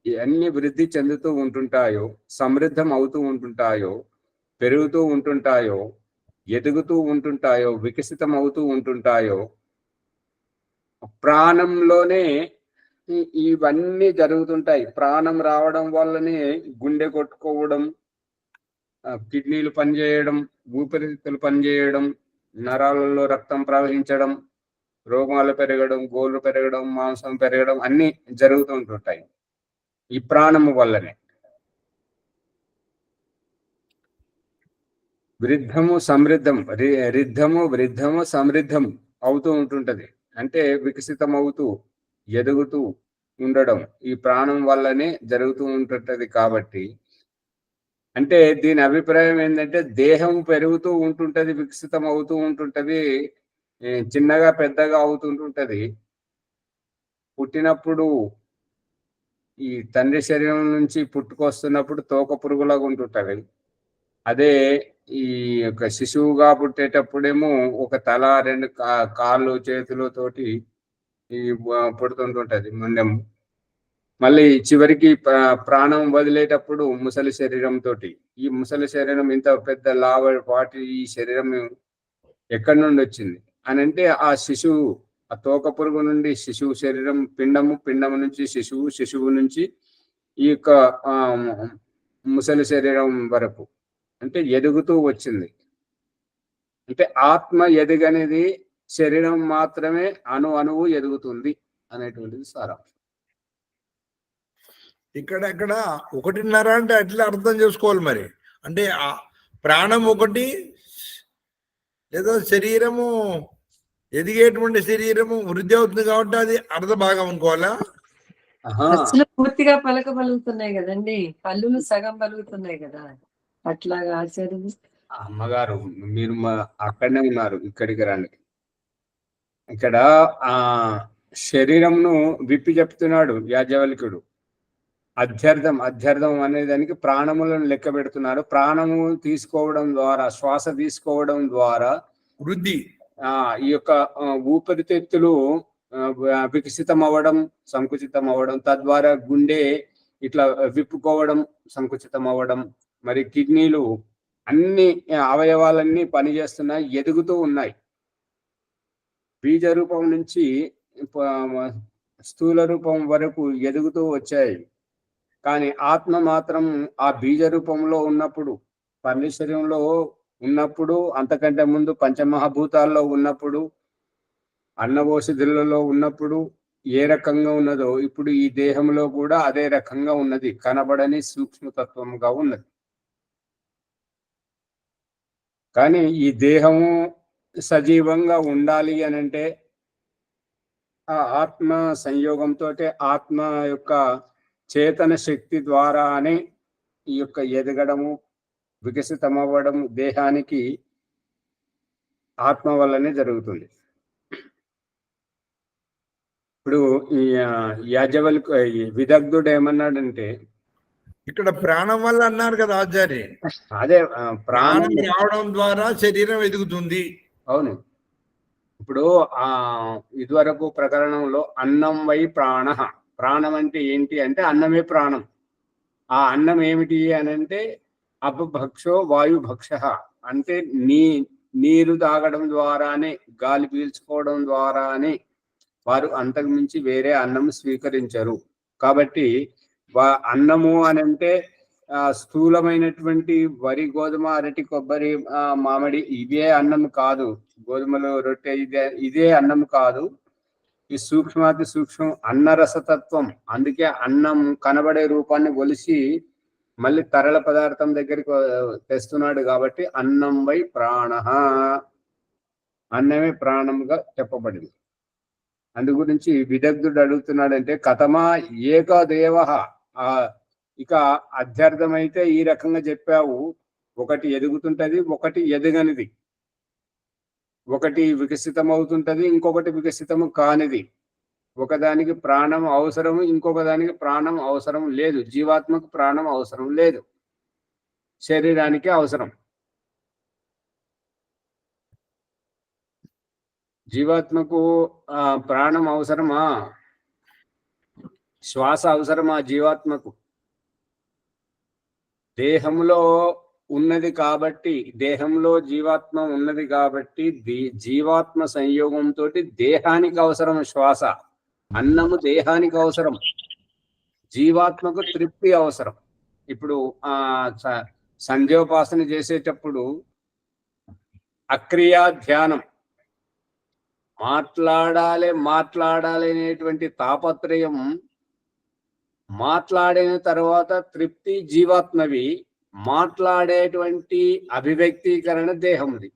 అన్ని వృద్ధి చెందుతూ ఉంటుంటాయో, సమృద్ధం అవుతూ ఉంటుంటాయో, పెరుగుతూ ఉంటుంటాయో, ఎదుగుతూ ఉంటుంటాయో, వికసితం అవుతూ ఉంటుంటాయో, ప్రాణంలోనే ఇవన్నీ జరుగుతుంటాయి. ప్రాణం రావడం వల్లనే గుండె కొట్టుకోవడం, కిడ్నీలు పనిచేయడం, ఊపిరితిత్తులు పనిచేయడం, నరాలలో రక్తం ప్రవహించడం, రోగాలు పెరగడం, గోళ్ళు పెరగడం, మాంసం పెరగడం అన్నీ జరుగుతూ ఉంటుంటాయి ఈ ప్రాణము వల్లనే. వృద్ధము సమృద్ధం అవుతూ ఉంటుంటది. అంటే వికసితం అవుతూ ఎదుగుతూ ఉండడం ఈ ప్రాణం వల్లనే జరుగుతూ ఉంటుంటది. కాబట్టి అంటే దీని అభిప్రాయం ఏంటంటే దేహం పెరుగుతూ ఉంటుంటది, వికసితం అవుతూ ఉంటుంటది, చిన్నగా పెద్దగా అవుతుంటుంటది. పుట్టినప్పుడు ఈ తండ్రి శరీరం నుంచి పుట్టుకొస్తున్నప్పుడు తోక పురుగులాగా ఉంటుంటది. అదే ఈ యొక్క శిశువుగా పుట్టేటప్పుడేమో ఒక తల, రెండు కాళ్ళు, చేతులతోటి ఈ పుడుతుంటుంటది ముండెము. మళ్ళీ చివరికి ప్రాణం వదిలేటప్పుడు ముసలి శరీరంతో. ఈ ముసలి శరీరం ఇంత పెద్ద వాటి ఈ శరీరం ఎక్కడి నుండి వచ్చింది అని అంటే ఆ శిశువు, ఆ తోక పురుగు నుండి శిశువు శరీరం, పిండము నుంచి శిశువు నుంచి ఈ యొక్క ముసలి శరీరం వరకు అంటే ఎదుగుతూ వచ్చింది. అంటే ఆత్మ ఎదుగనేది శరీరం మాత్రమే అణువు ఎదుగుతుంది అనేటువంటిది సారాంశం. ఇక్కడ ఒకటిన్నర అంటే అట్లా అర్థం చేసుకోవాలి మరి. అంటే ప్రాణం ఒకటి, లేదా శరీరము ఎదిగేటువంటి శరీరము వృద్ధి అవుతుంది కాబట్టి అది అర్ధ భాగం అనుకోవాలా? అసలు పూర్తిగా పలుకుతున్నాయి కదండి, కళ్ళులు సగం పలుకుతున్నాయి కదా. అట్లాగా ఆచార్య అమ్మగారు మీరు అక్కడనే ఉన్నారు, ఇక్కడికి రండి. ఇక్కడ శరీరంను విప్పి చెప్తున్నాడు యాజ్ఞవల్కుడు. అధ్యర్థం అనే దానికి ప్రాణములను లెక్క పెడుతున్నారు. ప్రాణము తీసుకోవడం ద్వారా, శ్వాస తీసుకోవడం ద్వారా వృద్ధి, ఈ యొక్క ఊపిరితిత్తులు వికసితం అవ్వడం, సంకుచితం అవ్వడం, తద్వారా గుండె ఇట్లా విప్పుకోవడం, సంకుచితం అవ్వడం, మరి కిడ్నీలు, అన్ని అవయవాలన్నీ పనిచేస్తున్నాయి, ఎదుగుతూ ఉన్నాయి. బీజ రూపం నుంచి స్థూల రూపం వరకు ఎదుగుతూ వచ్చాయి. కానీ ఆత్మ మాత్రం ఆ బీజ రూపంలో ఉన్నప్పుడు, పర్ణి శరీరంలో ఉన్నప్పుడు, అంతకంటే ముందు పంచమహాభూతాల్లో ఉన్నప్పుడు, అన్నవోషధులలో ఉన్నప్పుడు, ఏ రకంగా ఉన్నదో ఇప్పుడు ఈ దేహంలో కూడా అదే రకంగా ఉన్నది, కనబడని సూక్ష్మతత్వంగా ఉన్నది. కానీ ఈ దేహము సజీవంగా ఉండాలి అని అంటే ఆ ఆత్మ సంయోగంతో, ఆత్మ యొక్క చేతన శక్తి ద్వారానే ఈ యొక్క ఎదగడము, వికసితమవ్వడము దేహానికి ఆత్మ వల్లనే జరుగుతుంది. ఇప్పుడు ఈ యాజవల్కు ఈ విదగ్ధుడు ఏమన్నాడంటే, ఇక్కడ ప్రాణం వల్ల అన్నారు కదా ఆచార్య, అదే ప్రాణం రావడం ద్వారా శరీరం ఎదుగుతుంది. అవును. ఇప్పుడు ఇదివరకు ప్రకరణంలో అన్నం వై ప్రాణ, ప్రాణం అంటే ఏంటి అంటే అన్నమే ప్రాణం. ఆ అన్నం ఏమిటి అని అంటే అపభక్షో వాయుభక్ష, అంటే నీరు తాగడం ద్వారానే, గాలి పీల్చుకోవడం ద్వారానే వారు అంతకు మించి వేరే అన్నం స్వీకరించరు. కాబట్టి అన్నము అని అంటే స్థూలమైనటువంటి వరి, గోధుమ, అరటి, కొబ్బరి, మామిడి ఇవే అన్నం కాదు. గోధుమలు, రొట్టె ఇదే అన్నం కాదు. ఈ సూక్ష్మాతి సూక్ష్మం అన్నరసతత్వం. అందుకే అన్నం కనబడే రూపాన్ని ఒలిసి మళ్ళీ తరల పదార్థం దగ్గరికి తెస్తున్నాడు. కాబట్టి అన్నం వై ప్రాణ, అన్నమే ప్రాణంగా చెప్పబడింది. అందు గురించి విదగ్ధుడు అడుగుతున్నాడంటే కథమా ఏకదేవ, ఇక అధ్యర్థమైతే ఈ రకంగా చెప్పావు, ఒకటి ఎదుగుతుంటది, ఒకటి ఎదగనిది, ఒకటి వికసితం అవుతుంటది, ఇంకొకటి వికసితము కానిది. ఒకదానికి ప్రాణం అవసరము, ఇంకొక దానికి ప్రాణం అవసరం లేదు. జీవాత్మకు ప్రాణం అవసరం లేదు, శరీరానికి అవసరం. జీవాత్మకు ప్రాణం అవసరమా? శ్వాస అవసరమా జీవాత్మకు? దేహంలో ఉన్నది కాబట్టి, దేహంలో జీవాత్మ ఉన్నది కాబట్టి జీవాత్మ సంయోగంతో దేహానికి అవసరం శ్వాస. అన్నము దేహానికి అవసరం, జీవాత్మకు తృప్తి అవసరం. ఇప్పుడు సంధ్యోపాసన చేసేటప్పుడు అక్రియా ధ్యానం, మాట్లాడాలి అనేటువంటి తాపత్రయం, మాట్లాడిన తర్వాత తృప్తి జీవాత్మవి, మాట్లాడేటువంటి అభివ్యక్తీకరణ దేహంది.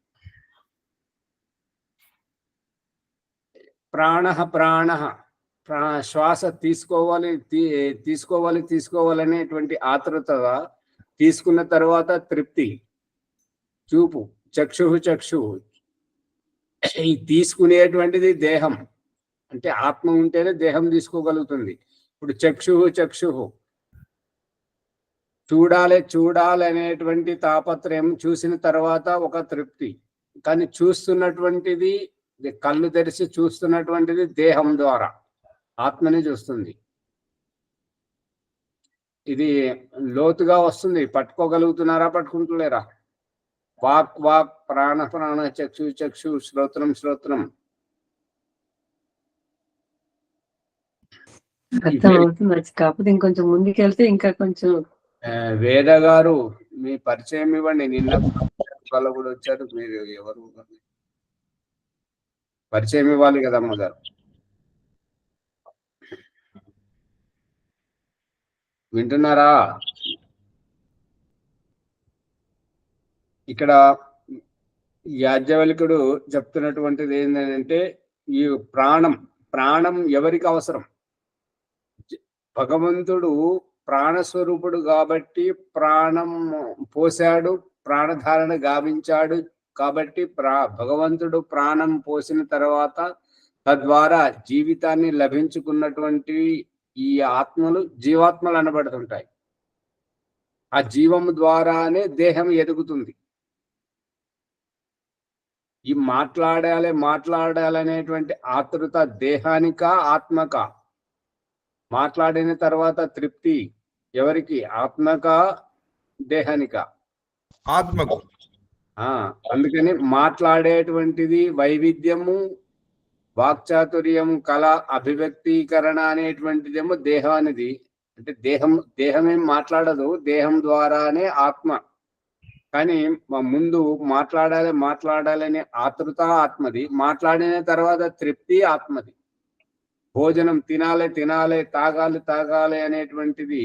ప్రాణ శ్వాస తీసుకోవాలనేటువంటి ఆతృత, తీసుకున్న తర్వాత తృప్తి. చూపు, చక్షు ఈ తీసుకునేటువంటిది దేహం. అంటే ఆత్మ ఉంటేనే దేహం తీసుకోగలుగుతుంది. ఇప్పుడు చక్షు చూడాలి అనేటువంటి తాపత్రయం, చూసిన తర్వాత ఒక తృప్తి. కానీ చూస్తున్నటువంటిది, కళ్ళు తెరిచి చూస్తున్నటువంటిది దేహం ద్వారా, ఆత్మని చూస్తుంది. ఇది లోతుగా వస్తుంది. పట్టుకోగలుగుతున్నారా? పట్టుకుంటలేరా? వాక్ ప్రాణ చక్షు శ్రోత్రం. అర్థం అవుతుంది. కాకపోతే ఇంకొంచెం ముందుకెళ్తే ఇంకా కొంచెం. వేద గారు మీ పరిచయం ఇవ్వండి. నిన్న వాళ్ళు కూడా వచ్చారు. మీరు ఎవరు? పరిచయం ఇవ్వాలి కదా అమ్మగారు. వింటున్నారా? ఇక్కడ యాజ్ఞవల్కుడు చెప్తున్నటువంటిది ఏంటంటే ఈ ప్రాణం ఎవరికి అవసరం? భగవంతుడు ప్రాణస్వరూపుడు కాబట్టి ప్రాణం పోశాడు, ప్రాణధారణ గావించాడు. కాబట్టి భగవంతుడు ప్రాణం పోసిన తర్వాత తద్వారా జీవితాన్ని లభించుకున్నటువంటి ఈ ఆత్మలు జీవాత్మలు అనబడుతుంటాయి. ఆ జీవము ద్వారానే దేహం ఎదుగుతుంది. ఈ మాట్లాడాలనేటువంటి ఆతృత దేహానిక, ఆత్మక? మాట్లాడిన తర్వాత తృప్తి ఎవరికి? ఆత్మక, దేహానిక? ఆత్మకు. అందుకని మాట్లాడేటువంటిది వైవిధ్యము, వాక్చాతుర్యం, కళ, అభివ్యక్తీకరణ అనేటువంటిదేమో దేహానిది. అంటే దేహమేం మాట్లాడదు, దేహం ద్వారానే ఆత్మ. కానీ ముందు మాట్లాడాలనే ఆతృత ఆత్మది, మాట్లాడిన తర్వాత తృప్తి ఆత్మది. భోజనం తినాలి తినాలి, తాగాలి తాగాలి అనేటువంటిది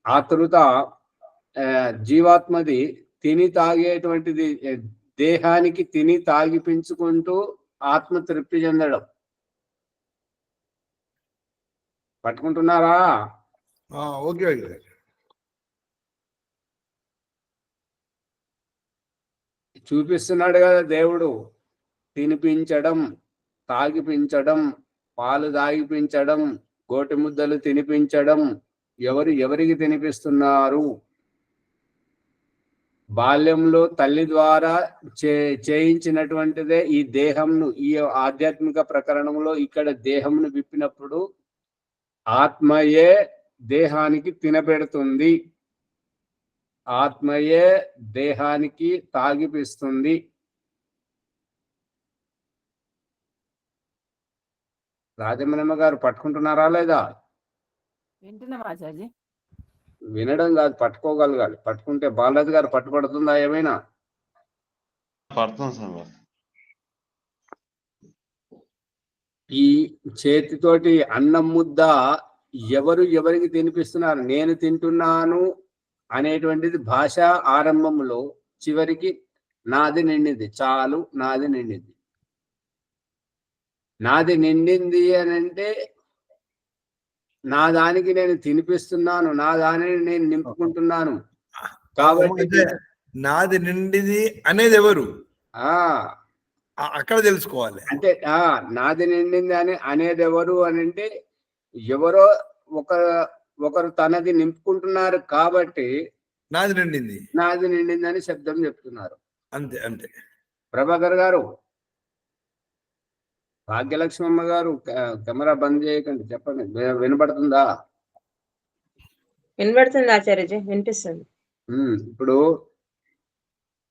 ఆతృత జీవాత్మది. తిని తాగేటువంటిది దేహానికి తిని తాగిపించుకుంటూ ఆత్మ తృప్తి చెందడం. పట్టుకుంటున్నారా? Okay okay. చూపిస్తున్నాడు కదా దేవుడు, తినిపించడం, తాగిపించడం, పాలు తాగిపించడం, గోటి ముద్దలు తినిపించడం. ఎవరికి తినిపిస్తున్నారు? బాల్యంలో తల్లి ద్వారా చేయించినటువంటిదే ఈ దేహంను. ఈ ఆధ్యాత్మిక ప్రకరణంలో ఇక్కడ దేహంను విప్పినప్పుడు ఆత్మయే దేహానికి తినబెడుతుంది, ఆత్మయే దేహానికి తాగిపిస్తుంది. రాజమణమ్మ గారు పట్టుకుంటున్నారా లేదా? వింటున్నాం ఆచార్య. వినడం కాదు, పట్టుకోగలగాలి. పట్టుకుంటే బాలరాజు గారు పట్టుబడుతుందా ఏమైనా? పడుతుంది సార్. ఈ చేతితోటి అన్నం ముద్ద ఎవరికి తినిపిస్తున్నారు? నేను తింటున్నాను అనేటువంటిది భాష ఆరంభంలో, చివరికి నాది నిండింది, చాలు నాది నిండింది. నాది నిండింది అని అంటే నా దానికి నేను తినిపిస్తున్నాను, నా దానిని నేను నింపుకుంటున్నాను. కాబట్టి నాది నిండిది అనేది ఎవరు అక్కడ తెలుసుకోవాలి. అంటే నాది నిండింది అనేది ఎవరు అని అంటే ఎవరో ఒకరు తనది నింపుకుంటున్నారు కాబట్టి నాది నిండింది అని శబ్దం చెప్తున్నారు. అంతే అంతే. ప్రభాకర్ గారు, భాగ్యలక్ష్మమ్మ గారు కెమెరా బంద్ చేయకండి, చెప్పండి. వినపడుతుందా? వినపడుతుంది ఆచార్యజీ, వినిపిస్తుంది. ఇప్పుడు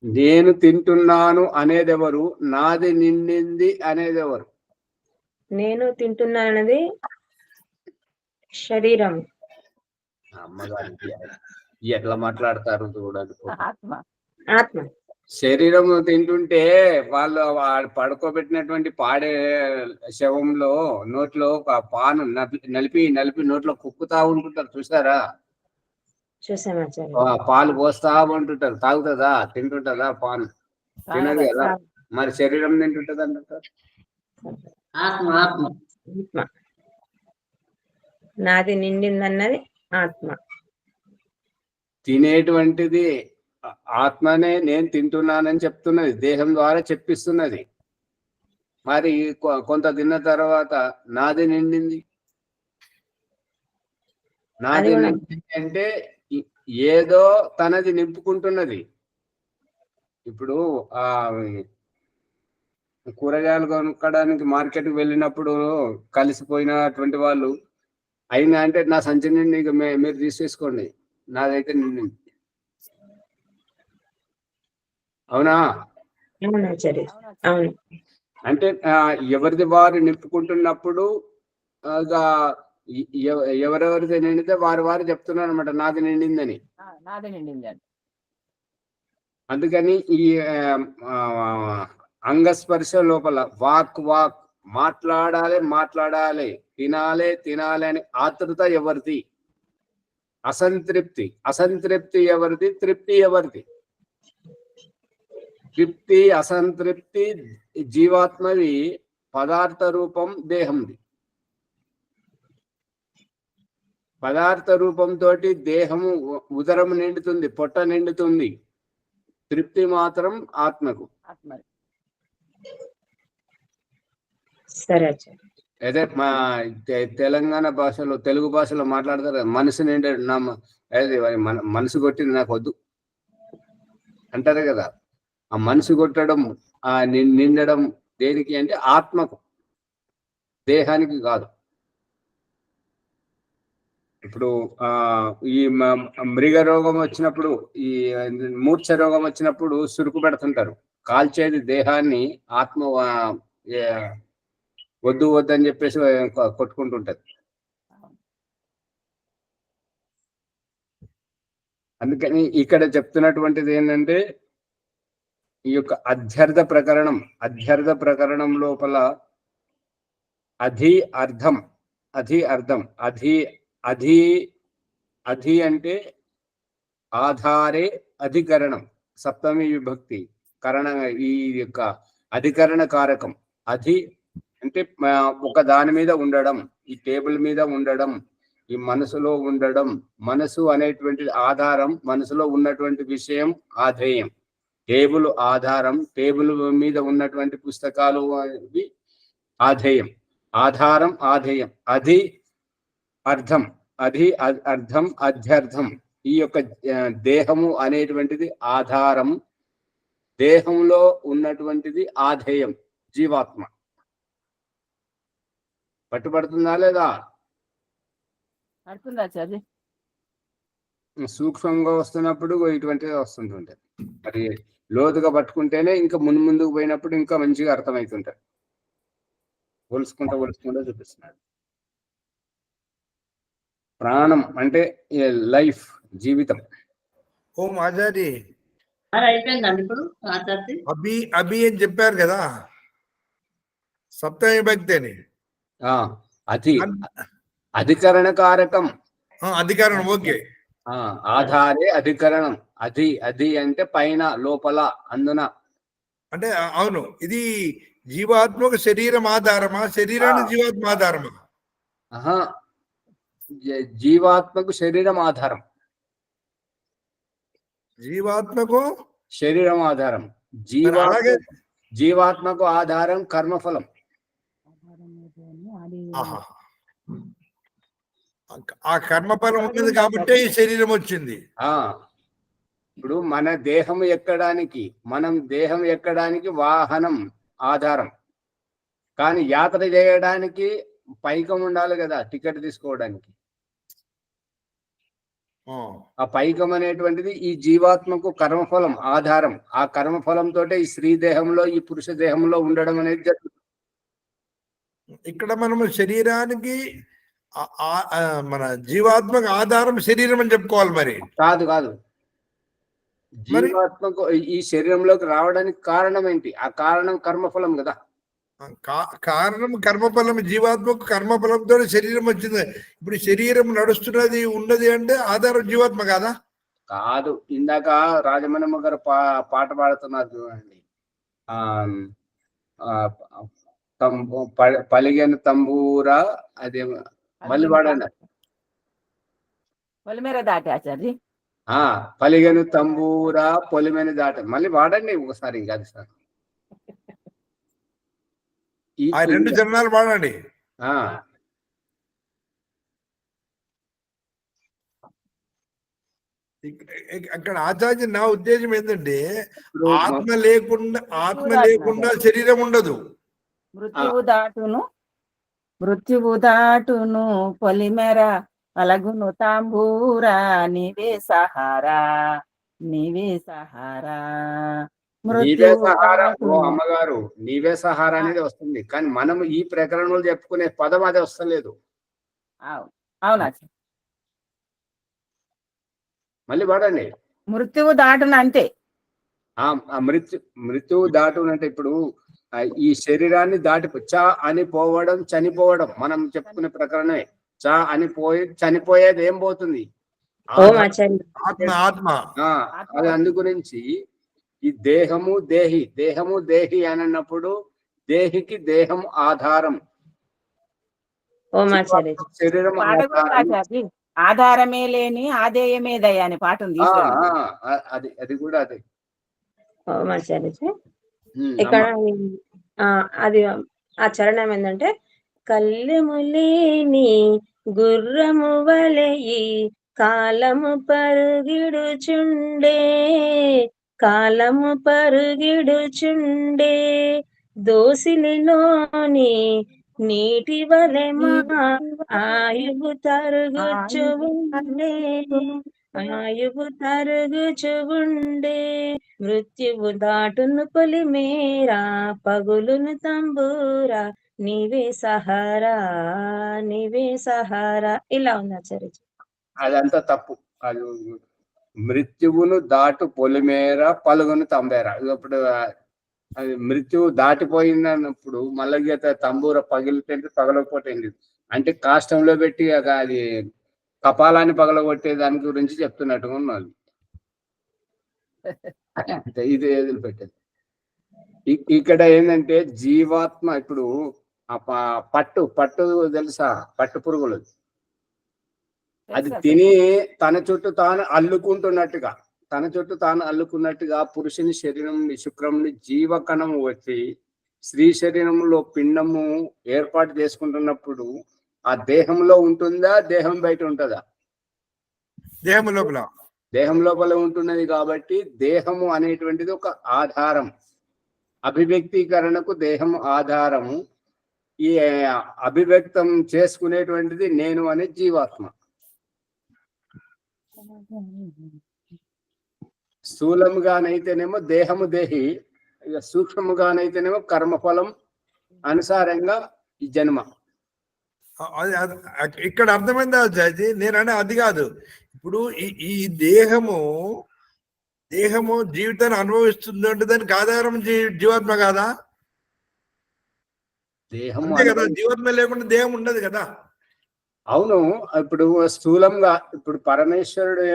నేను తింటున్నాను అనేది ఎవరు? నాది నిండింది అనేది ఎవరు? నేను తింటున్నానది శరీరం. అమ్మగారికి ఎట్లా మాట్లాడతారు చూడండి. ఆత్మ. ఆత్మ. శరీరం తింటుంటే వాళ్ళు పడుకోబెట్టినటువంటి పాడే శవంలో నోట్లో ఒక పాను నలిపి నోట్లో కుక్కుతా ఉంటుంటారు, చూసారా? చూసామాచార్య. పాలు పోస్తా ఉంటుంటారు. తాగుతుందా? తింటుంటదా? పాను తినదు కదా. మరి శరీరం తింటుంటది అంటారు. ఆత్మ. ఆత్మ. నాది నిండిందన్నది ఆత్మ. తినేటువంటిది ఆత్మనే నేను తింటున్నానని చెప్తున్నది, దేహం ద్వారా చెప్పిస్తున్నది. మరి కొంత తిన్న తర్వాత నాది నిండింది, నాది నిండింది అంటే ఏదో తనది నింపుకుంటున్నది. ఇప్పుడు కూరగాయలు కొనుక్కోడానికి మార్కెట్కి వెళ్ళినప్పుడు కలిసిపోయినటువంటి వాళ్ళు అయినా అంటే నా సంచి నిండి మీరు తీసేసుకోండి, నాదైతే నిండింది. అవునా? అవును. అంటే ఎవరిది వారు నింపుకుంటున్నప్పుడు ఎవరెవరిది నిండితే వారు చెప్తున్నారు అనమాట, నాది నిండిందని. నాది నిండింది. అందుకని ఈ అంగస్పర్శ లోపల వాక్ మాట్లాడాలి, తినాలి అని ఆతృత ఎవరిది? అసంతృప్తి ఎవరిది? తృప్తి ఎవరిది? తృప్తి అసంతృప్తి జీవాత్మవి, పదార్థ రూపం దేహంది. పదార్థ రూపంతో దేహము ఉదరం నిండుతుంది, పొట్ట నిండుతుంది. తృప్తి మాత్రం ఆత్మకు. సరే. అదే మా తెలంగాణ భాషలో, తెలుగు భాషలో మాట్లాడతారు, మనసు నిండే మనసు కొట్టింది నాకు వద్దు అంటారు కదా. ఆ మనసు కొట్టడం, ఆ నిండడం దేనికి అంటే ఆత్మకు, దేహానికి కాదు. ఇప్పుడు ఈ మృగ రోగం వచ్చినప్పుడు, ఈ మూర్ఛ రోగం వచ్చినప్పుడు సురుకు పెడుతుంటారు. కాల్చేది దేహాన్ని, ఆత్మ వద్దు అని చెప్పేసి కొట్టుకుంటుంటది. అందుకని ఇక్కడ చెప్తున్నటువంటిది ఏంటంటే ఈ యొక్క అధ్యర్థ ప్రకరణం లోపల అధి అర్థం, అధి అర్థం, అధి అధి అధి అంటే ఆధారే అధికరణం, సప్తమి విభక్తి కరణ, ఈ యొక్క అధికరణ కారకం. అధి అంటే ఒక దాని మీద ఉండడం, ఈ టేబుల్ మీద ఉండడం, ఈ మనసులో ఉండడం. మనసు అనేటువంటి ఆధారం, మనసులో ఉన్నటువంటి విషయం ఆధేయం. టేబుల్ ఆధారం, టేబుల్ మీద ఉన్నటువంటి పుస్తకాలు అవి ఆధేయం. ఆధారం ఆధేయం. అధి అర్థం, అధి అర్థం, అధ్యర్థం. ఈ యొక్క దేహము అనేటువంటిది ఆధారం, దేహంలో ఉన్నటువంటిది ఆధేయం, జీవాత్మ. పట్టుబడుతుందా లేదా? పడుతుంది ఆచార్య. సూక్ష్మంగా వస్తున్నప్పుడు ఇటువంటిది వస్తుంటుంటాయి. మరి లోతుగా పట్టుకుంటేనే ఇంకా ముందుకు పోయినప్పుడు ఇంకా మంచిగా అర్థమవుతుంటాయి. ఒలుసుకుంటా చూపిస్తున్నాడు. ప్రాణం అంటే లైఫ్, జీవితం. ఓం ఆచార్య అయిపోయిందండి ఇప్పుడు ఆచార్య. అభి అని చెప్పారు కదా, సప్తమి భక్తి అని. అధి అధికరణ కారకం, అధికారం. ఓకే. ఆధారే అధికరణం. అధి అధి అంటే పైన, లోపల, అందున. అంటే అవును, ఇది జీవాత్మకు శరీరం ఆధారమా, శరీరానికి జీవాత్మ ఆధారమా? జీవాత్మకు శరీరం ఆధారం, జీవాత్మకు శరీరం ఆధారం. జీవాత్మకు ఆధారం కర్మఫలం. ఆ కర్మఫలం ఉన్నది కాబట్టి ఈ శరీరం వచ్చింది. ఇప్పుడు మన దేహం ఎక్కడానికి వాహనం ఆధారం. కానీ యాత్ర చేయడానికి పైకం ఉండాలి కదా, టికెట్ తీసుకోవడానికి. ఆ పైకం అనేటువంటిది ఈ జీవాత్మకు కర్మఫలం ఆధారం. ఆ కర్మఫలంతో ఈ స్త్రీ దేహంలో, ఈ పురుష దేహంలో ఉండడం అనేది జరుగుతుంది. ఇక్కడ మనము శరీరానికి మన జీవాత్మకు ఆధారం శరీరం అని చెప్పుకోవాలి. మరి కాదు, జీవాత్మకు ఈ శరీరంలోకి రావడానికి కారణం ఏంటి? ఆ కారణం కర్మఫలం కదా. కారణం కర్మఫలం. జీవాత్మకు కర్మఫలంతో శరీరం వచ్చింది. ఇప్పుడు శరీరం నడుస్తున్నది ఉన్నది అంటే ఆధారం జీవాత్మ కాదా? కాదు. ఇందాక రాజమణమ్మ గారు పాట పాడుతున్నారు చూడండి. పలిగెను తంబూరా, అదే మళ్ళీ పాడండి. పొలిమేర దాటి ఆచార్య. పలిగెను తంబూరా పొలిమేర దాటి, మళ్ళీ పాడండి ఒకసారి. ఇంకా అది సార్ ఆ రెండు చరణాలు పాడండి. అక్కడ ఆచార్య నా ఉద్దేశం ఏంటంటే, ఆత్మ లేకుండా శరీరం ఉండదు. మృత్యువు దాటును పొలిమేర అలగును తాంబూరా, నీవే సహారా, నీవే సహారా. అమ్మగారు నీవే సహారా అనేది వస్తుంది, కానీ మనం ఈ ప్రకరణలో చెప్పుకునే పదం అదే వస్తలేదు. అవునా? మళ్ళీ పాడండి. మృత్యువు దాటును అంటే మృత్యువు దాటును అంటే ఇప్పుడు ఈ శరీరాన్ని దాటి చ అని పోవడం, చనిపోవడం మనం చెప్పుకునే ప్రకరణమే. చ అని చనిపోయేది ఏం పోతుంది? ఆత్మ. అది అందుగురించి ఈ దేహము దేహి అని అన్నప్పుడు దేహికి దేహం ఆధారం, శరీరం ఆధారమే లేని ఆదేయమే దయ అని పాట ఉంది. అది కూడా అదే. ఇక్కడ అది ఆ చరణం ఏంటంటే, కళ్ళెములేని గుర్రము వలెయి కాలము పరుగిడుచుండే, దోసిలిలోని నీటి వలె మా ఆయువు తరుగుచుండే, మృత్యువు దాటును పొలిమేరా పగులును తంబూరా, నీవే సహారా, నీవే సహారా. ఇలా ఉంది ఆచార్య. అదంతా తప్పు. అది మృత్యువును దాటు పొలిమేర పలుగును తంబేరా. ఇప్పుడు అది మృత్యువు దాటిపోయింది అన్నప్పుడు మళ్ళీ తంబూర పగిలితే పగలకపోతే అంటే కాష్టంలో పెట్టి అది కపాలాన్ని పగలగొట్టే దాని గురించి చెప్తున్నట్టుగా ఉన్నది. ఇది ఏది పెట్టేది ఇక్కడ ఏంటంటే జీవాత్మ ఇప్పుడు పట్టు తెలుసా, పట్టు పురుగులు అది తిని తన చుట్టూ తాను అల్లుకున్నట్టుగా పురుషుని శరీరం శుక్రం జీవకణం వచ్చి స్త్రీ శరీరంలో పిండము ఏర్పాటు చేసుకుంటున్నప్పుడు ఆ దేహంలో ఉంటుందా, దేహం బయట ఉంటుందా? దేహం లోపల ఉంటున్నది. కాబట్టి దేహము అనేటువంటిది ఒక ఆధారం, అభివ్యక్తీకరణకు దేహం ఆధారము. ఈ అభివ్యక్తం చేసుకునేటువంటిది నేను అనే జీవాత్మ. స్థూలముగానైతేనేమో దేహము దేహి, ఇక సూక్ష్మముగానైతేనేమో కర్మఫలం అనుసారంగా ఈ జన్మ. ఇక్కడ అర్థమైందా జాజీ? నేనంటే అది కాదు. ఇప్పుడు ఈ దేహము జీవితాన్ని అనుభవిస్తుంది అంటే దానికి ఆధారం జీవాత్మ కాదా? దేహం కదా, జీవాత్మ లేకుండా దేహం ఉండదు కదా. అవును. ఇప్పుడు స్థూలంగా ఇప్పుడు పరమేశ్వరుడు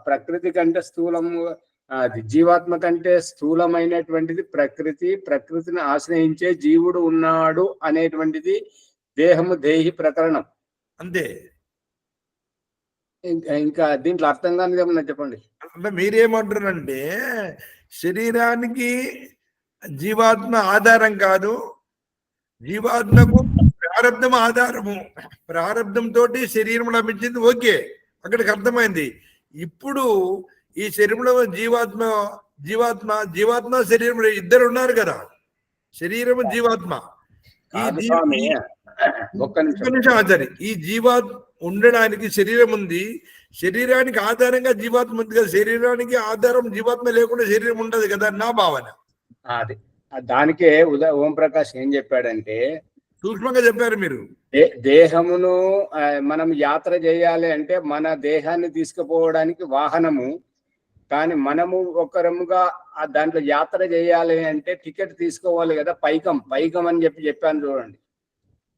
ప్రకృతి కంటే స్థూలము, అది జీవాత్మ కంటే స్థూలమైనటువంటిది ప్రకృతి. ప్రకృతిని ఆశ్రయించే జీవుడు ఉన్నాడు అనేటువంటిది దేహము దేహి ప్రకరణం. అంతే. ఇంకా దీంట్లో అర్థం కానిది ఏమన్నా చెప్పండి. అంటే మీరేమంటారంటే శరీరానికి జీవాత్మ ఆధారం కాదు, జీవాత్మకు ప్రారంధం ఆధారము. ప్రారంధంతో శరీరం లభించింది. ఓకే, అక్కడికి అర్థమైంది. ఇప్పుడు ఈ శరీరంలో జీవాత్మ శరీరం ఇద్దరు ఉన్నారు కదా, శరీరము జీవాత్మ. ఒక్క నిమిషం ఆచారి, ఈ జీవాత్మ ఉండడానికి శరీరం ఉంది, శరీరానికి ఆధారంగా జీవాత్మ ఉంది కదా. శరీరానికి ఆధారం జీవాత్మ లేకుండా శరీరం ఉండదు కదా నా భావన. అది దానికే ఓం ప్రకాష్ ఏం చెప్పాడంటే, సూక్ష్మంగా చెప్పారు మీరు. దేహమును మనం యాత్ర చేయాలి అంటే మన దేహాన్ని తీసుకుపోవడానికి వాహనము, కానీ మనము ఒకరముగా దాంట్లో యాత్ర చేయాలి అంటే టికెట్ తీసుకోవాలి కదా. పైకం అని చెప్పాను చూడండి.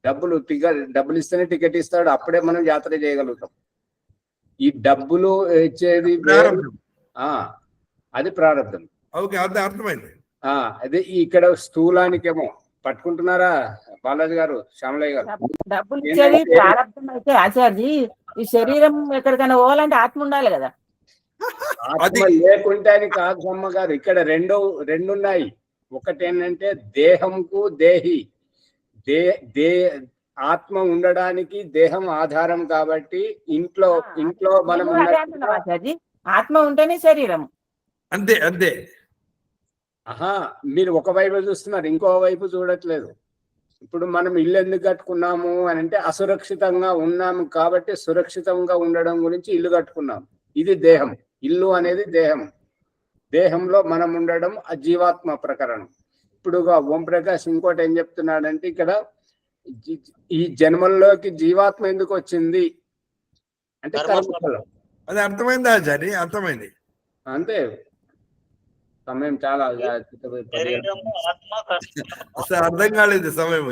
డబ్బులు ఇస్తేనే టికెట్ ఇస్తాడు, అప్పుడే మనం యాత్ర చేయగలుగుతాం. ఈ డబ్బులు ఇచ్చేది అది ప్రారంభం. అర్థమైంది. అదే ఇక్కడ స్థూలానికేమో పట్టుకుంటున్నారా బాలాజీ గారు, శ్యామలయ్య గారు? డబ్బులు ఇచ్చేది ప్రారంభం అయితే ఆచార్జీ, ఈ శరీరం ఎక్కడికైనా పోవాలంటే ఆత్మ ఉండాలి కదా. ఆత్మ లేకుంటే అని కాదు అమ్మ గారు. ఇక్కడ రెండున్నాయి. ఒకటి ఏంటంటే దేహంకు దేహి, ఆత్మ ఉండడానికి దేహం ఆధారం. కాబట్టి ఇంట్లో మనం ఆచార్జీ, ఆత్మ ఉంటేనే శరీరం. అంతే. మీరు ఒకవైపు చూస్తున్నారు, ఇంకో వైపు చూడట్లేదు. ఇప్పుడు మనం ఇల్లు ఎందుకు కట్టుకున్నాము అని అంటే అసురక్షితంగా ఉన్నాము కాబట్టి సురక్షితంగా ఉండడం గురించి ఇల్లు కట్టుకున్నాం. ఇది దేహం. ఇల్లు అనేది దేహంలో మనం ఉండడం ఆ జీవాత్మ ప్రకరణం. ఇప్పుడు ఓం ప్రకాష్ ఇంకోటి ఏం చెప్తున్నాడంటే, ఇక్కడ ఈ జన్మల్లోకి జీవాత్మ ఎందుకు వచ్చింది అంటే కర్మఫలం. అది అర్థమైందా ఆచారి? అర్థమైంది. అంతే. సమయం చాలా అర్థం కాలేదు సమయం.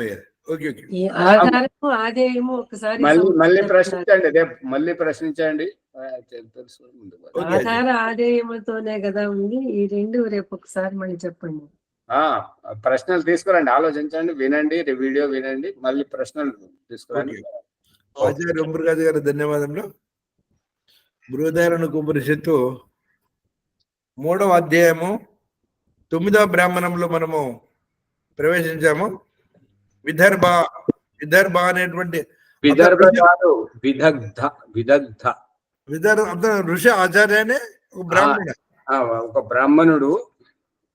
మళ్ళీ ప్రశ్నించండి, రేపు మళ్ళీ ప్రశ్నించండి. ఆధార ఆదేయముతోనే కదా ఉంది. ఈ రెండు రేపు ఒకసారి మళ్ళీ చెప్పండి. ప్రశ్నలు తీసుకురండి, ఆలోచించండి, వినండి, వీడియో వినండి, మళ్ళీ ప్రశ్నలు తీసుకురండి. ఆచార్య ఓంప్రకాష్ గారు ధన్యవాదములు. బృహదారణ్యక ఉపనిషత్తు 3వ అధ్యాయము 9వ బ్రాహ్మణంలో మనము ప్రవేశించాము. విదర్భ అనేటువంటి ఋషి ఆచార్యనే ఒక బ్రాహ్మణుడు,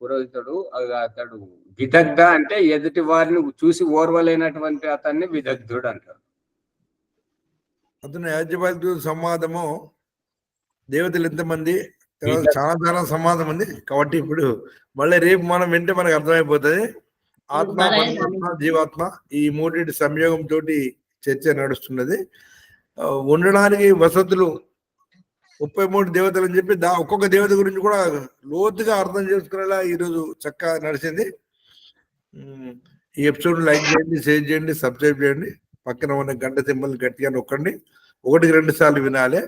పురోహితుడు. అతడు విదగ్ధ అంటే ఎదుటి వారిని చూసి ఓర్వలేనటువంటి అతన్ని విదగ్ధుడు అంటారు. అతను యాజ్ఞవల్క్య సంవాదము, దేవతలు ఎంతమంది, చాలా సంవాదం ఉంది. కాబట్టి ఇప్పుడు మళ్ళీ రేపు మనం వింటే మనకు అర్థమైపోతుంది. ఆత్మ, పరమాత్మ, జీవాత్మ ఈ మూడింటి సంయోగం తోటి చర్చ నడుస్తున్నది. ఉండడానికి వసతులు 33 దేవతలు అని చెప్పి ఒక్కొక్క దేవత గురించి కూడా లోతుగా అర్థం చేసుకునేలా ఈరోజు చక్కగా నడిచింది. ఈ ఎపిసోడ్ లైక్ చేయండి, షేర్ చేయండి, సబ్స్క్రైబ్ చేయండి. పక్కన ఉన్న గంట సింబల్ గట్టిగా నొక్కండి. 1-2 సార్లు వినాలి.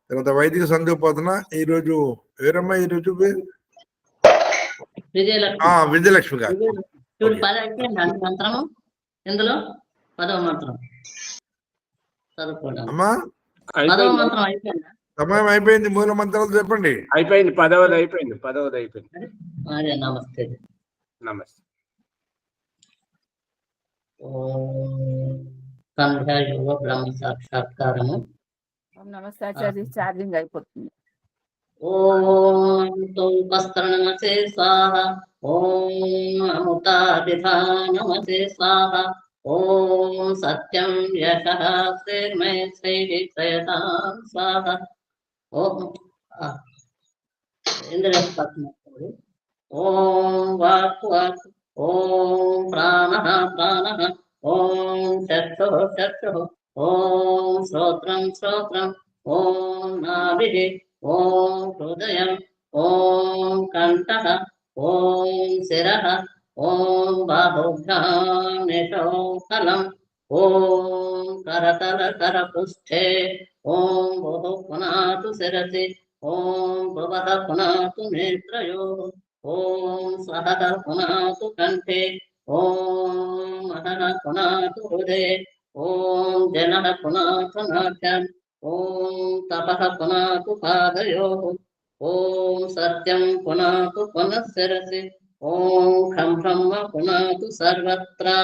తర్వాత వైదిక సంధ్యోపాసన ఈరోజు ఎవరమ్మా ఈరోజు? విజయలక్ష్మి గారు. చూడు 10 అయిపోయింది మంత్రము. ఇందులో 10వ మంత్రం చదువుకోండి. అమ్మా 10వ మంత్రం అయిపోయిందా? సమయం అయిపోయింది. మూల మంత్రాలు చెప్పండి. అయిపోయింది. 10వది అయిపోయింది. 10వది అయిపోయింది. అదే నమస్తే. నమస్తే. సంధ్యాయుగ బ్రహ్మ సాక్షాత్కారము. నమస్తే ఆచార్య. ఛార్జింగ్ అయిపోతుంది. ఓం తౌపస్త్రనమసే స్వాహ. ఓం అమృతాభిధానమసే స్వాహ. ఓం సత్యం యశః శ్రీర్మై శ్రీవిశ్రయతాం స్వాహ. ఓం ఇంద్రపత్నముడు. ఓం వాక్ వాక్. ఓం ప్రాణః ప్రాణః. ఓం చక్షుః చక్షుః. ఓం శ్రోత్రం శ్రోత్రం. ఓం నాభిః. ఓం హృదయం. ఓం కంఠః. ఓం శిరః. ఓం బాహుభ్యాం నిశోఫలం. ఓం కరతల కరపృష్ఠే. ఓం బహు పునాతు శిరసి. ఓం భువః పునాతు నేత్రయోః. ఓం స్వహః పునాతు కంఠే. ఓం మహః పునాతు హృదయే. ఓం జనః పునాతు నాభ్యాం. ఓం తపః పునాతు పాదయోః. ఓం సత్యం పునాతు పునః శిరసి. ఓం ఖం బ్రహ్మ పునాతు సర్వత్రా.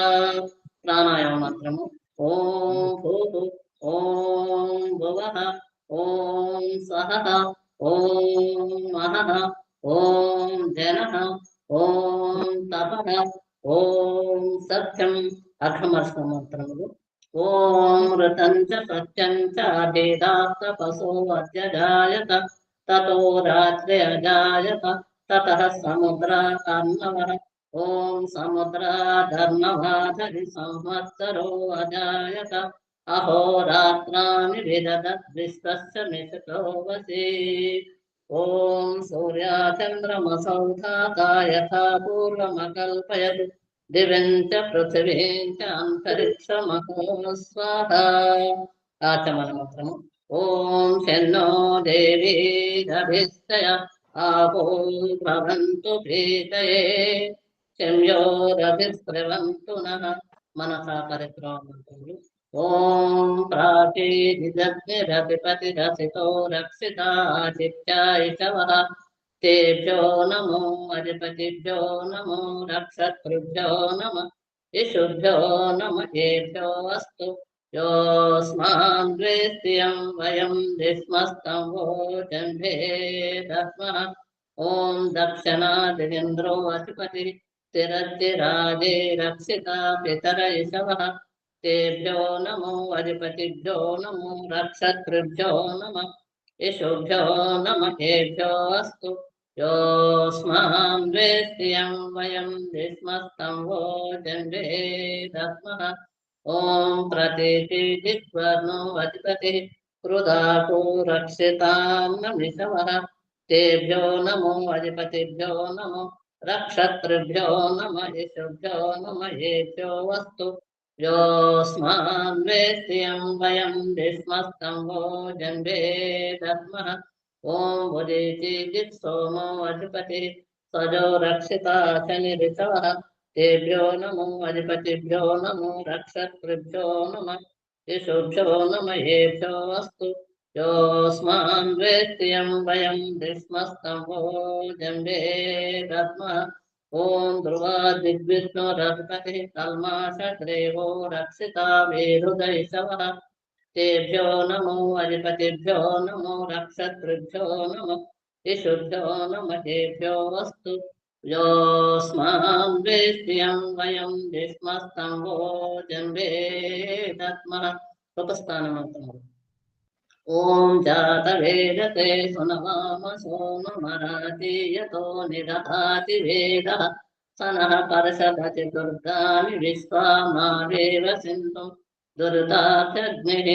ప్రాణాయామ మంత్రము. ఓం భూః. ఓం భువః. ఓం స్వహః. ఓం మహః. ఓం జనః. ఓం తపః. ఓం సత్యం. అఖమర్ష మంత్రములు. ఓం ఋతం చ సత్యం చ అభేదాత్ తపసో అధ్యజాయత. తతో రాత్రి అజాయత. తతః సముద్రాకర్ణవః. ఓం సముద్రాధర్మవాధరి సంవత్సరో అజాయత. అహోరాత్రాని విదదత్ విశ్వస్య మిషతో వసి. ఓం సూర్యాచంద్రమసౌ ధాతా యథా పూర్వమకల్పయత్. దివం చ పృథివీం చ అంతరిక్షమహో స్వాహా. ఆచమన మంత్రము. ఓం శన్నో దేవీరభిస్తయ ఆపో భవంతు ప్రీతయే. శమ్యోరభిస్రవంతు నః. మనసా పరిక్రమ మంత్రములు. ఓం ప్రాచీదిదగ్నిరధిపతిరసితో రక్షితాదిత్యాయిషవః. తేభ్యో నమో అధిపతిభ్యో నమో రక్షతృభ్యో నమః. ఇషుభ్యో నమ ఏభ్యో అస్తు. యోస్మాన్ ద్వేష్ట్యం వయం దిస్మస్తం వోచంభే దస్మః. ఓం దక్షిణాదింద్రో అధిపతి స్థిరజ్జిరాజే రక్షితా పితర ఇషవః. తేభ్యో నమో అధిపతిభ్యో నమో రక్షతృభ్యో నమః. ఇషుభ్యో నమ ఏభ్యో అస్తు. యోస్మాన్ ద్వేష్ట్యం వయం దిస్మస్తం వోచంభే దస్మః. ఓం ప్రతిజిత్వర్ణో అధిపతి క్రుధాతో రక్షితాం నిశవః. తేభ్యో నమో అధిపతిభ్యో నమో రక్షతృభ్యో నమ ఇషుభ్యో నమ ఏభ్యో అస్తు. యోస్మాన్ ద్వేష్ట్యం వయం దిస్మస్తం వోచంభే దస్మః. ఓం భుజిజిత్ సోమో అధిపతి సజో రక్షితా శనిరిషవః. తేభ్యో నమో అధిపతిభ్యో నమో రక్షతృభ్యో నమ ఇషుభ్యో నమ ఏభ్యో అస్తు. యోస్మాన్ ద్వేష్ట్యం వయం దిస్మస్తం వోచంభే దస్మః. ఓం ధ్రువాదిగ్విష్ణురధిపతి కల్మాషగ్రీవో రక్షితా వేరుదైషవః. తేభ్యో నమో అధిపతిభ్యో నమో రక్షతృభ్యో నమ ఇషుభ్యో నమ ఏభ్యో అస్తు. యోస్మాన్ ద్వేష్ట్యం వయం దిస్మస్తం వోచంభే దస్మః. ఉపస్థాన మంత్రములు. ఓం జాతవేదతే సునవామ సోమమరాతీయతో నిదధాతి వేదః. సనః పర్షదతి దుర్గాని విశ్వామావేవ సింధు దుర్దాత్యగ్నిః.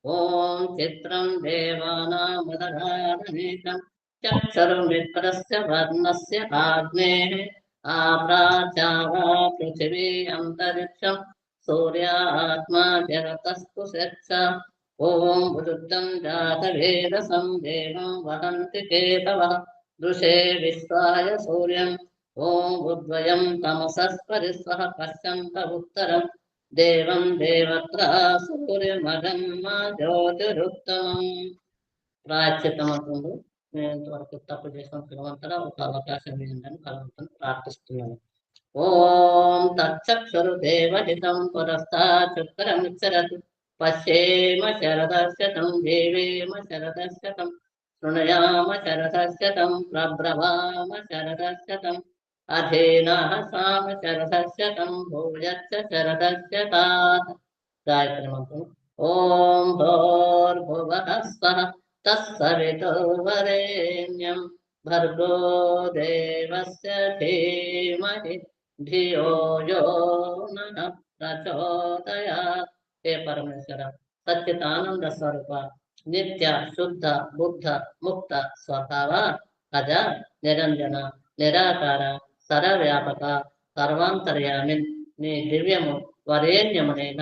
ఓం చిత్రం దేవానాముదగాదనేకం చక్షుర్మిత్రస్య వర్ణస్య ఆగ్నేః. ఆప్రాచ్యావా పృథివీ అంతరిక్షం సూర్యాత్మా జగతస్తు శచ్చ ఓం బుద్ధం జాతవేదసం దేవం వహంతి కేతవః దృశే విశ్వాయ సూర్యం ఓం ఉద్వయం తమసస్పరిస్వః పశ్యంత ఉత్తరం దేవం దేవత్ర సూర్యమగన్మ జ్యోతిరుత్తమం. ప్రాచ్యతమవుతుంది. నేను ఇంతవరకు తప్పు చేసిన భగవంతుడా ఒక అవకాశం ఇవ్వండి భగవంతుని ప్రార్థిస్తున్నాను. ఓం తచ్చక్షురు దేవహితం పురస్తాచుత్తరముచ్చరతు పశ్యేమ శరదశతం దేవేమ శరదశతం శృణయామ శరదశతం ప్రబ్రవామ శరదశతం అధేనః సామ శరదశతం భూయచ్చ శరదశతాత్. గాయత్రి మంత్రం. ఓం భోర్భువః స్వః తత్సవితుర్వరేణ్యం భర్గో దేవస్య ధీమహి ధియో యో నః ప్రచోదయాత్. హే పరమేశ్వర, సచ్చిదానంద స్వరూప, నిత్య శుద్ధ బుద్ధ ముక్త స్వభావ, అజ నిరంజన నిరాకార సర్వవ్యాపక సర్వాంతర్యామి, నీ దివ్యము వరేణ్యమునైన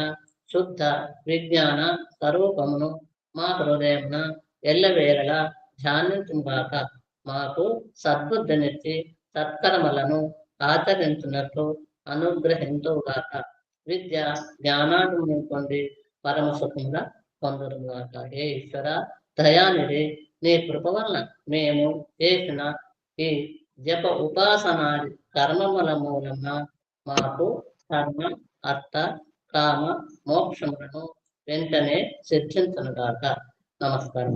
శుద్ధ విజ్ఞాన స్వరూపమును మా హృదయమున ఎల్లవేళలా ధ్యానించుగాక. మాకు సద్బుద్ధినిచ్చి సత్కర్మలను ఆచరించున్నట్లు అనుగ్రహించుగాక. విద్య జ్ఞానాన్ని పొంది పరమ సుఖంగా పొందుగాక. ఏ ఈశ్వర దయానిధి, నీ కృప వలన మేము చేసిన ఈ జప ఉపాసనాది కర్మముల మూలన మాకు కర్మ అర్థ కామ మోక్షములను వెంటనే సిద్ధించుగాక. నమస్కారం.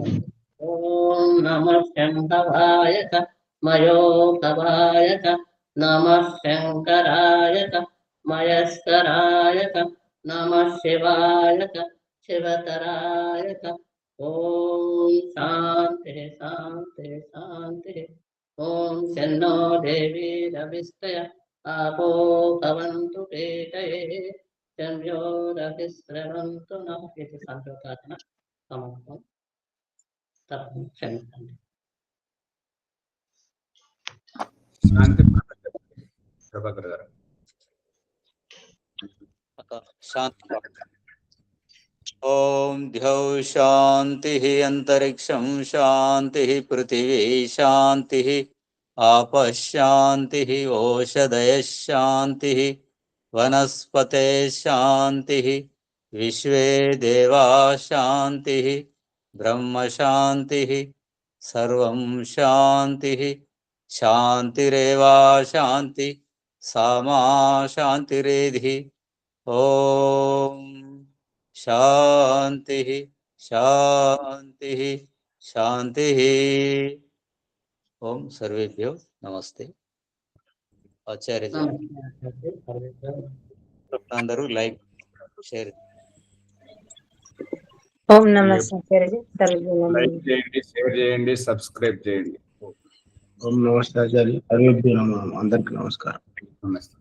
ఓం నమః శంభవాయ చ మయోభవాయ చ నమః శంకరాయ చ మయస్కరాయ చ నమః శివాయ చ శివతరాయ చ. ఓం శాంతి శాంతి శాంతి. ఓం శన్నో దేవీ రవిస్తయ ఆపో భవంతు పీతయే సంయోరవిశ్రవంతు నః. ఇది సంతోషాత్మ సమర్థం. తప్పని క్షమించండి. శాంతి ప్రభాకర్ గారు. శాంతి. ఓం ద్యౌ శాంతి అంతరిక్షం శాంతి పృథివీ శాంతి ఆపశాంతి ఓషధయ శాంతి వనస్పతే శాంతి విశ్వే దేవా శాంతి బ్రహ్మ శాంతి సర్వం శాంతి శాంతిరేవా శాంతి సామా శాంతిరేధి. ఓం శాంతి శాంతి శాంతి. ఓం సర్వేభ్యో నమస్తే. ఆచార్య అందరూ లైక్ షేర్ ఓం నమస్తే. లైక్ చేయండి, షేర్ చేయండి, సబ్స్క్రైబ్ చేయండి. ఓం నమస్తే ఆచార్య. సర్వేభ్యో నమః. అందరికీ నమస్కారం. నమస్తే.